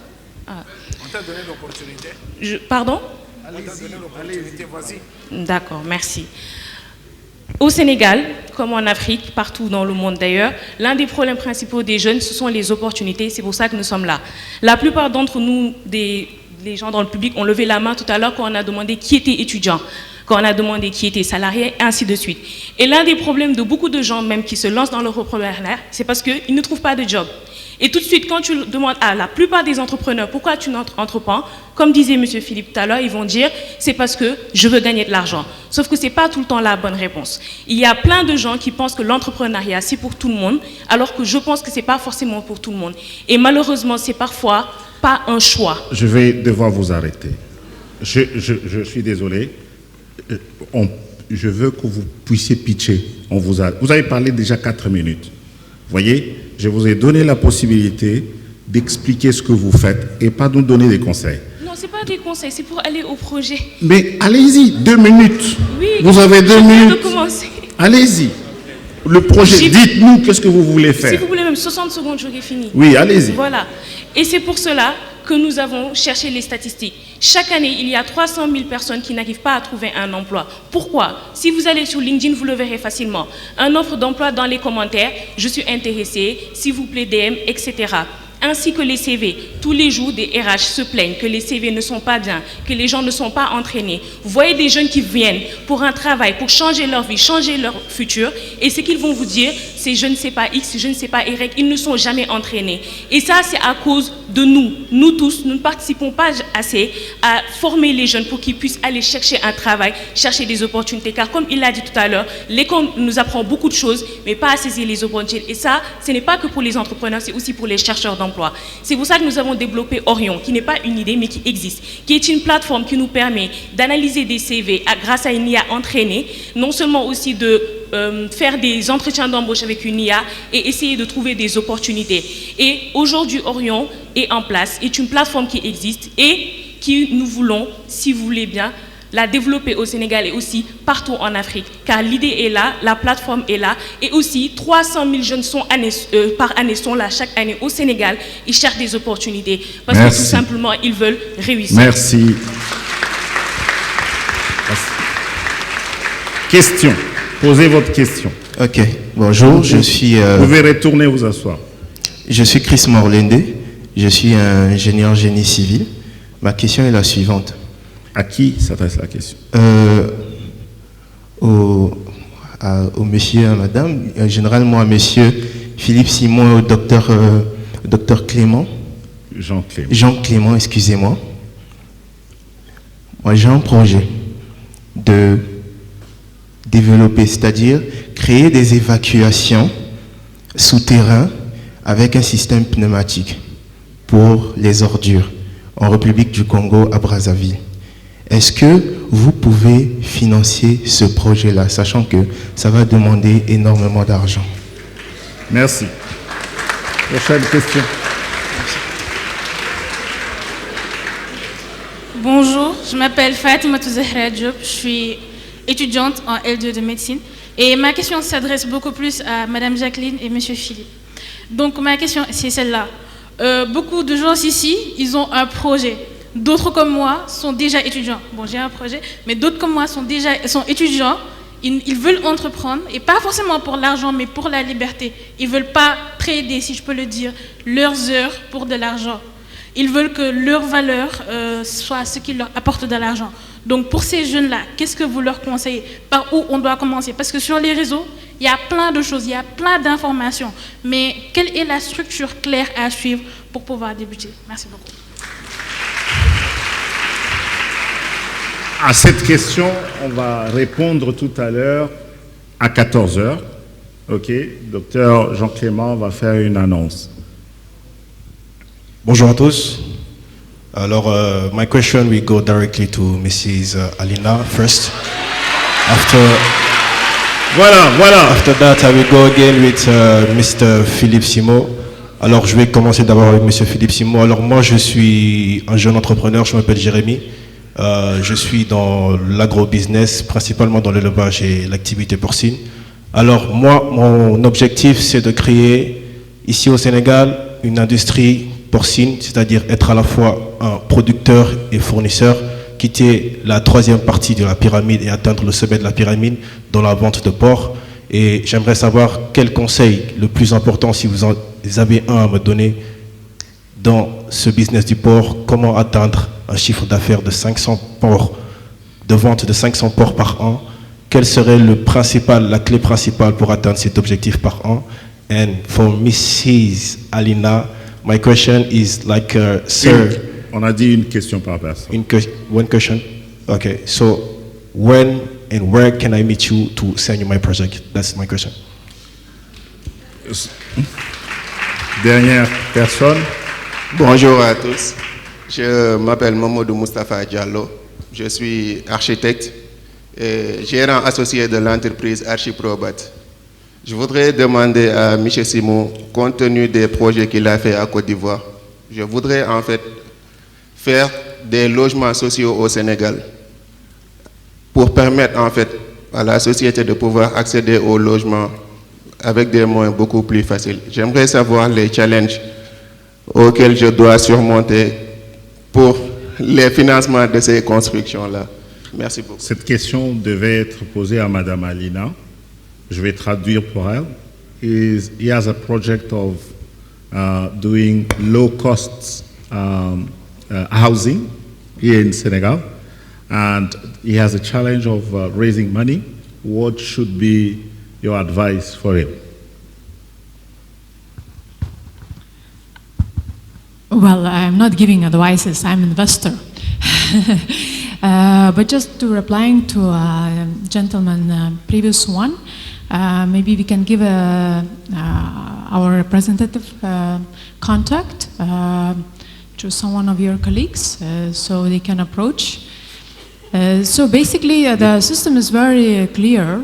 H: On t'a donné l'opportunité.
J: Pardon?
H: On t'a donné l'opportunité, vas-y.
J: D'accord, merci. Au Sénégal, comme en Afrique, partout dans le monde d'ailleurs, l'un des problèmes principaux des jeunes, ce sont les opportunités. C'est pour ça que nous sommes là. La plupart d'entre nous, les gens dans le public, ont levé la main tout à l'heure quand on a demandé qui était étudiant, quand on a demandé qui était salarié, et ainsi de suite. Et l'un des problèmes de beaucoup de gens même qui se lancent dans l'entrepreneuriat, c'est parce qu'ils ne trouvent pas de job. Et tout de suite, quand tu demandes à la plupart des entrepreneurs pourquoi tu n'entreprends pas, comme disait M. Philippe tout à l'heure, ils vont dire c'est parce que je veux gagner de l'argent. Sauf que ce n'est pas tout le temps la bonne réponse. Il y a plein de gens qui pensent que l'entrepreneuriat c'est pour tout le monde, alors que je pense que ce n'est pas forcément pour tout le monde. Et malheureusement, c'est parfois pas un choix.
B: Je vais devoir vous arrêter. Je suis désolé. Je veux que vous puissiez pitcher. Vous avez parlé déjà 4 minutes. Vous voyez, je vous ai donné la possibilité d'expliquer ce que vous faites et pas de nous donner des conseils.
J: Non, ce n'est pas des conseils, c'est pour aller au projet.
B: Mais allez-y, 2 minutes.
J: Oui,
B: vous avez 2 minutes.
J: De commencer.
B: Allez-y. Le projet, dites-nous qu'est-ce que vous voulez faire.
J: Si vous voulez même 60 secondes, j'aurai fini.
B: Oui, allez-y.
J: Voilà. Et c'est pour cela que nous avons cherché les statistiques. Chaque année, il y a 300 000 personnes qui n'arrivent pas à trouver un emploi. Pourquoi? Si vous allez sur LinkedIn, vous le verrez facilement. Un offre d'emploi dans les commentaires, je suis intéressé, s'il vous plaît DM, etc. Ainsi que les CV. Tous les jours, des RH se plaignent que les CV ne sont pas bien, que les gens ne sont pas entraînés. Vous voyez des jeunes qui viennent pour un travail, pour changer leur vie, changer leur futur, et ce qu'ils vont vous dire, c'est je ne sais pas X, je ne sais pas Y, ils ne sont jamais entraînés. Et ça, c'est à cause de nous. Nous tous, nous ne participons pas assez à former les jeunes pour qu'ils puissent aller chercher un travail, chercher des opportunités. Car comme il l'a dit tout à l'heure, l'école nous apprend beaucoup de choses, mais pas à saisir les opportunités. Et ça, ce n'est pas que pour les entrepreneurs, c'est aussi pour les chercheurs d'emploi. C'est pour ça que nous avons développé Orion, qui n'est pas une idée, mais qui existe, qui est une plateforme qui nous permet d'analyser des CV grâce à une IA entraînée, non seulement aussi de faire des entretiens d'embauche avec une IA et essayer de trouver des opportunités. Et aujourd'hui, Orion est en place, est une plateforme qui existe et qui nous voulons, si vous voulez bien, la développer au Sénégal et aussi partout en Afrique. Car l'idée est là, la plateforme est là et aussi 300 000 jeunes par année sont là chaque année au Sénégal. Ils cherchent des opportunités parce que tout simplement, ils veulent réussir.
B: Merci. Question. Posez votre question.
K: Ok, bonjour, je suis...
B: Vous pouvez retourner vous asseoir.
K: Je suis Chris Morlende, je suis un ingénieur génie civil. Ma question est la suivante.
B: À qui s'adresse la question?
K: Au monsieur et à madame, généralement à monsieur Philippe Simon et au docteur Clément.
B: Jean Clément.
K: Jean Clément, excusez-moi. Moi j'ai un projet de développer, c'est-à-dire créer des évacuations souterraines avec un système pneumatique pour les ordures en République du Congo à Brazzaville. Est-ce que vous pouvez financer ce projet-là, sachant que ça va demander énormément d'argent?
B: Merci. Prochaine question.
L: Bonjour, je m'appelle Fatima Zahra Diop, je suis étudiante en L2 de médecine Et ma question s'adresse beaucoup plus à Madame Jacqueline et Monsieur Philippe. Donc ma question, c'est celle-là. Beaucoup de gens ici, ils ont un projet. D'autres comme moi sont déjà étudiants. Bon, j'ai un projet, mais d'autres comme moi sont étudiants. Ils veulent entreprendre, et pas forcément pour l'argent, mais pour la liberté. Ils ne veulent pas trader, si je peux le dire, leurs heures pour de l'argent. Ils veulent que leur valeur soit ce qui leur apporte de l'argent. Donc pour ces jeunes-là, qu'est-ce que vous leur conseillez? Par où on doit commencer? Parce que sur les réseaux, il y a plein de choses, il y a plein d'informations. Mais quelle est la structure claire à suivre pour pouvoir débuter? Merci beaucoup.
B: À cette question, on va répondre tout à l'heure à 14h. OK, docteur Jean-Clément va faire une annonce.
K: Bonjour à tous. Alors, my question will go directly to Mrs. Alina first. After that, I will go again with Mr. Philippe Simo. Alors, je vais commencer d'abord avec Mr. Philippe Simo. Alors, moi, je suis un jeune entrepreneur, je m'appelle Jérémy. Je suis dans l'agro-business, principalement dans l'élevage et l'activité porcine. Alors moi, mon objectif, c'est de créer ici au Sénégal une industrie porcine, c'est-à-dire être à la fois un producteur et fournisseur, quitter la troisième partie de la pyramide et atteindre le sommet de la pyramide dans la vente de porc. Et j'aimerais savoir quel conseil le plus important, si vous en avez un à me donner, dans ce business du porc, comment atteindre un chiffre d'affaires de 500 porcs, de vente de 500 porcs par an. Quelle serait la clé principale pour atteindre cet objectif par an? And for Mrs. Alina, my question is like, sir.
B: On a dit une question par personne.
K: One question? Okay, so when and where can I meet you to send you my project? That's my question.
B: Dernière personne.
M: Bonjour à tous. Je m'appelle Mamadou Moustapha Diallo. Je suis architecte et gérant associé de l'entreprise Archiprobat. Je voudrais demander à M. Simon, compte tenu des projets qu'il a fait à Côte d'Ivoire, je voudrais en fait faire des logements sociaux au Sénégal pour permettre en fait à la société de pouvoir accéder au logement avec des moyens beaucoup plus faciles. J'aimerais savoir les challenges auxquels je dois surmonter pour les financements de ces constructions-là. Merci beaucoup.
B: Cette question devait être posée à Madame Alina. Je vais traduire pour elle. He has a project of doing low-cost housing here in Senegal, and he has a challenge of raising money. What should be your advice for him?
D: Well, I'm not giving advices, I'm an investor. But just to replying to gentleman previous one, maybe we can give our representative contact to someone of your colleagues so they can approach. So basically the system is very clear.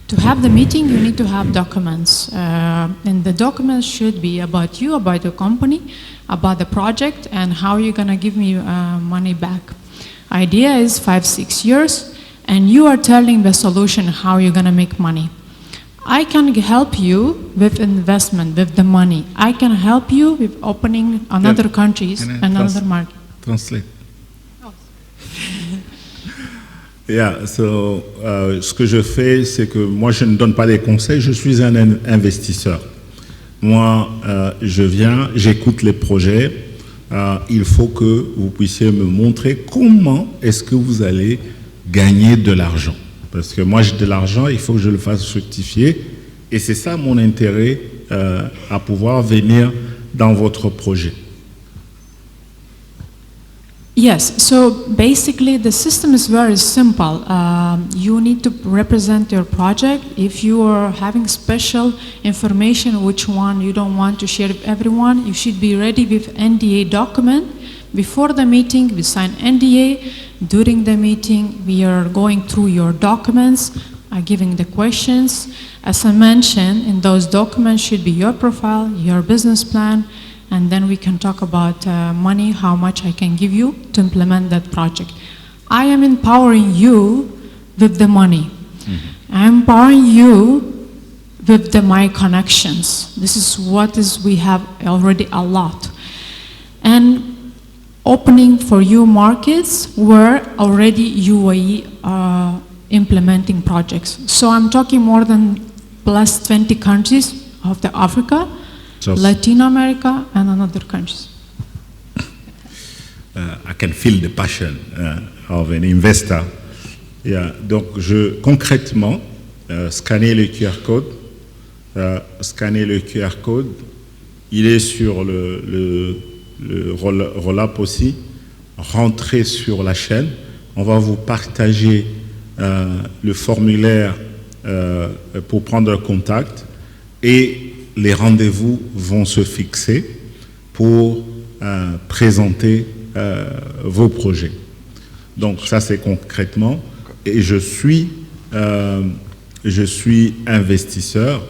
D: To have the meeting, you need to have documents. And the documents should be about you, about your company, about the project, and how you're going to give me money back. Idea is 5-6 years, and you are telling the solution how you're going to make money. I can help you with investment, with the money. I can help you with opening another countries, another market.
B: Translate. Yeah, so, ce que je fais, c'est que moi, je ne donne pas des conseils, je suis un investisseur. Moi, je viens, j'écoute les projets. Il faut que vous puissiez me montrer comment est-ce que vous allez gagner de l'argent. Parce que moi, j'ai de l'argent, il faut que je le fasse fructifier. Et c'est ça mon intérêt à pouvoir venir dans votre projet.
D: Yes, so basically the system is very simple. You need to represent your project. If you are having special information, which one you don't want to share with everyone, you should be ready with NDA document. Before the meeting, we sign NDA. During the meeting, we are going through your documents, giving the questions. As I mentioned, in those documents should be your profile, your business plan, and then we can talk about money, how much I can give you to implement that project. I am empowering you with the money. I'm empowering you with my connections. This is what we have already a lot. And opening for you markets where already UAE are implementing projects. So I'm talking more than plus 20 countries of the Africa, Latin America, and other countries.
B: I can feel the passion of an investor. Yeah. Donc, concrètement, scanner le QR code, il est sur le roll-up aussi, rentrer sur la chaîne, on va vous partager le formulaire pour prendre contact et les rendez-vous vont se fixer pour présenter vos projets. Donc ça c'est concrètement, et je suis investisseur,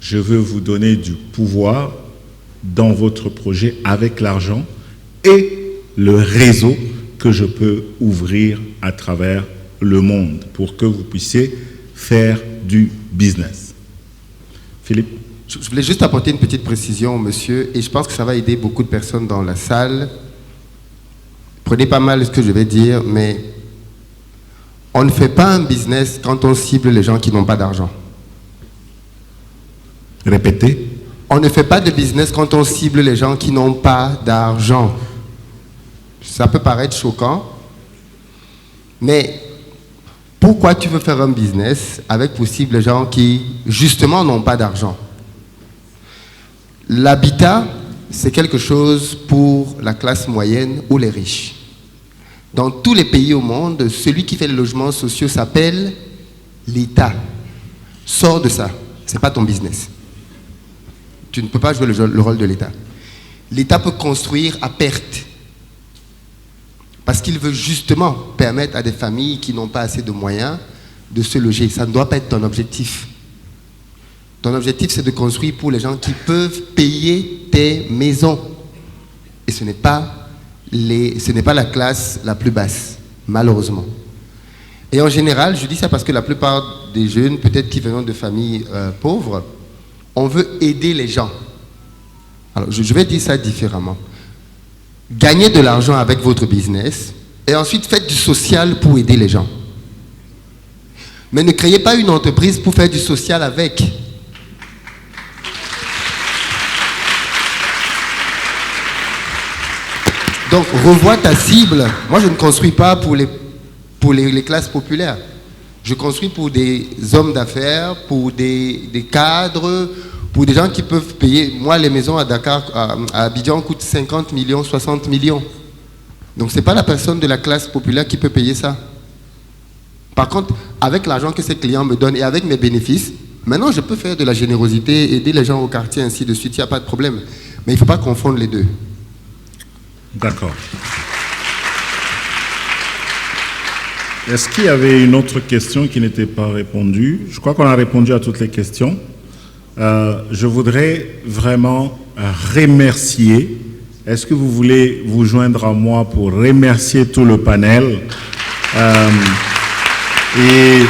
B: je veux vous donner du pouvoir dans votre projet avec l'argent et le réseau que je peux ouvrir à travers le monde pour que vous puissiez faire du business. Philippe?
F: Je voulais juste apporter une petite précision, monsieur, et je pense que ça va aider beaucoup de personnes dans la salle. Prenez pas mal ce que je vais dire, mais on ne fait pas un business quand on cible les gens qui n'ont pas d'argent.
B: Répétez.
F: On ne fait pas de business quand on cible les gens qui n'ont pas d'argent. Ça peut paraître choquant, mais pourquoi tu veux faire un business avec pour cible les gens qui, justement, n'ont pas d'argent? L'habitat, c'est quelque chose pour la classe moyenne ou les riches. Dans tous les pays au monde, celui qui fait les logements sociaux s'appelle l'État. Sors de ça, ce n'est pas ton business. Tu ne peux pas jouer le rôle de l'État. L'État peut construire à perte. Parce qu'il veut justement permettre à des familles qui n'ont pas assez de moyens de se loger. Ça ne doit pas être ton objectif. Ton objectif, c'est de construire pour les gens qui peuvent payer tes maisons. Et ce n'est pas la classe la plus basse, malheureusement. Et en général, je dis ça parce que la plupart des jeunes, peut-être qui viennent de familles pauvres, on veut aider les gens. Alors, je vais dire ça différemment. Gagnez de l'argent avec votre business et ensuite faites du social pour aider les gens. Mais ne créez pas une entreprise pour faire du social avec. Donc, revois ta cible. Moi, je ne construis pas pour les classes populaires. Je construis pour des hommes d'affaires, pour des cadres, pour des gens qui peuvent payer. Moi, les maisons à Dakar, à Abidjan, coûtent 50 millions, 60 millions. Donc, ce n'est pas la personne de la classe populaire qui peut payer ça. Par contre, avec l'argent que ces clients me donnent et avec mes bénéfices, maintenant, je peux faire de la générosité, aider les gens au quartier, ainsi de suite, il n'y a pas de problème. Mais il ne faut pas confondre les deux.
B: D'accord. Est-ce qu'il y avait une autre question qui n'était pas répondue? Je crois qu'on a répondu à toutes les questions. Je voudrais vraiment remercier. Est-ce que vous voulez vous joindre à moi pour remercier tout le panel? Et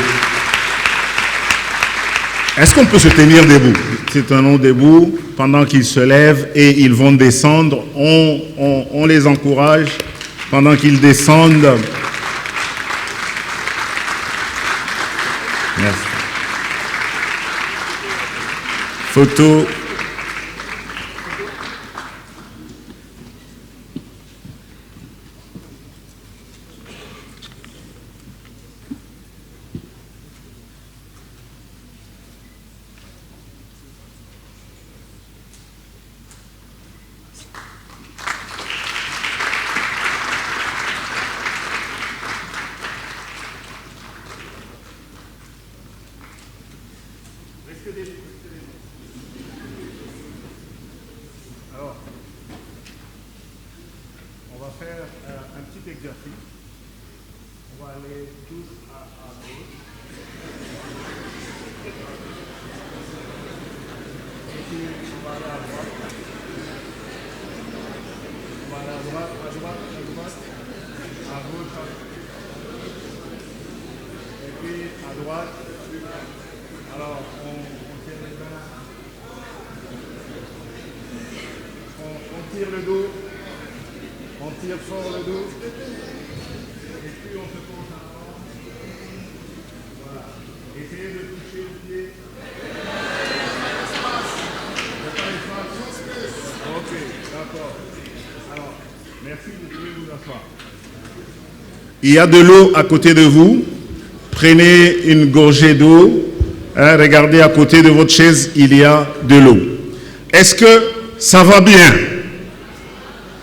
B: est-ce qu'on peut se tenir debout? C'est un nom debout pendant qu'ils se lèvent et ils vont descendre. On les encourage pendant qu'ils descendent. Merci. Photo. Alors, on va faire un petit exercice. On va aller tous à gauche. Et puis, on va aller à droite. On va aller à droite, à droite, à droite, à gauche. Et puis, à droite. Alors, on tire les mains. On tire le dos. On tire fort le dos. Et puis on se pose en avant. Voilà. Essayez de toucher le pied. Ok, d'accord. Alors, merci, vous pouvez vous asseoir. Il y a de l'eau à côté de vous. Prenez une gorgée d'eau. Regardez à côté de votre chaise, il y a de l'eau. Est-ce que ça va bien?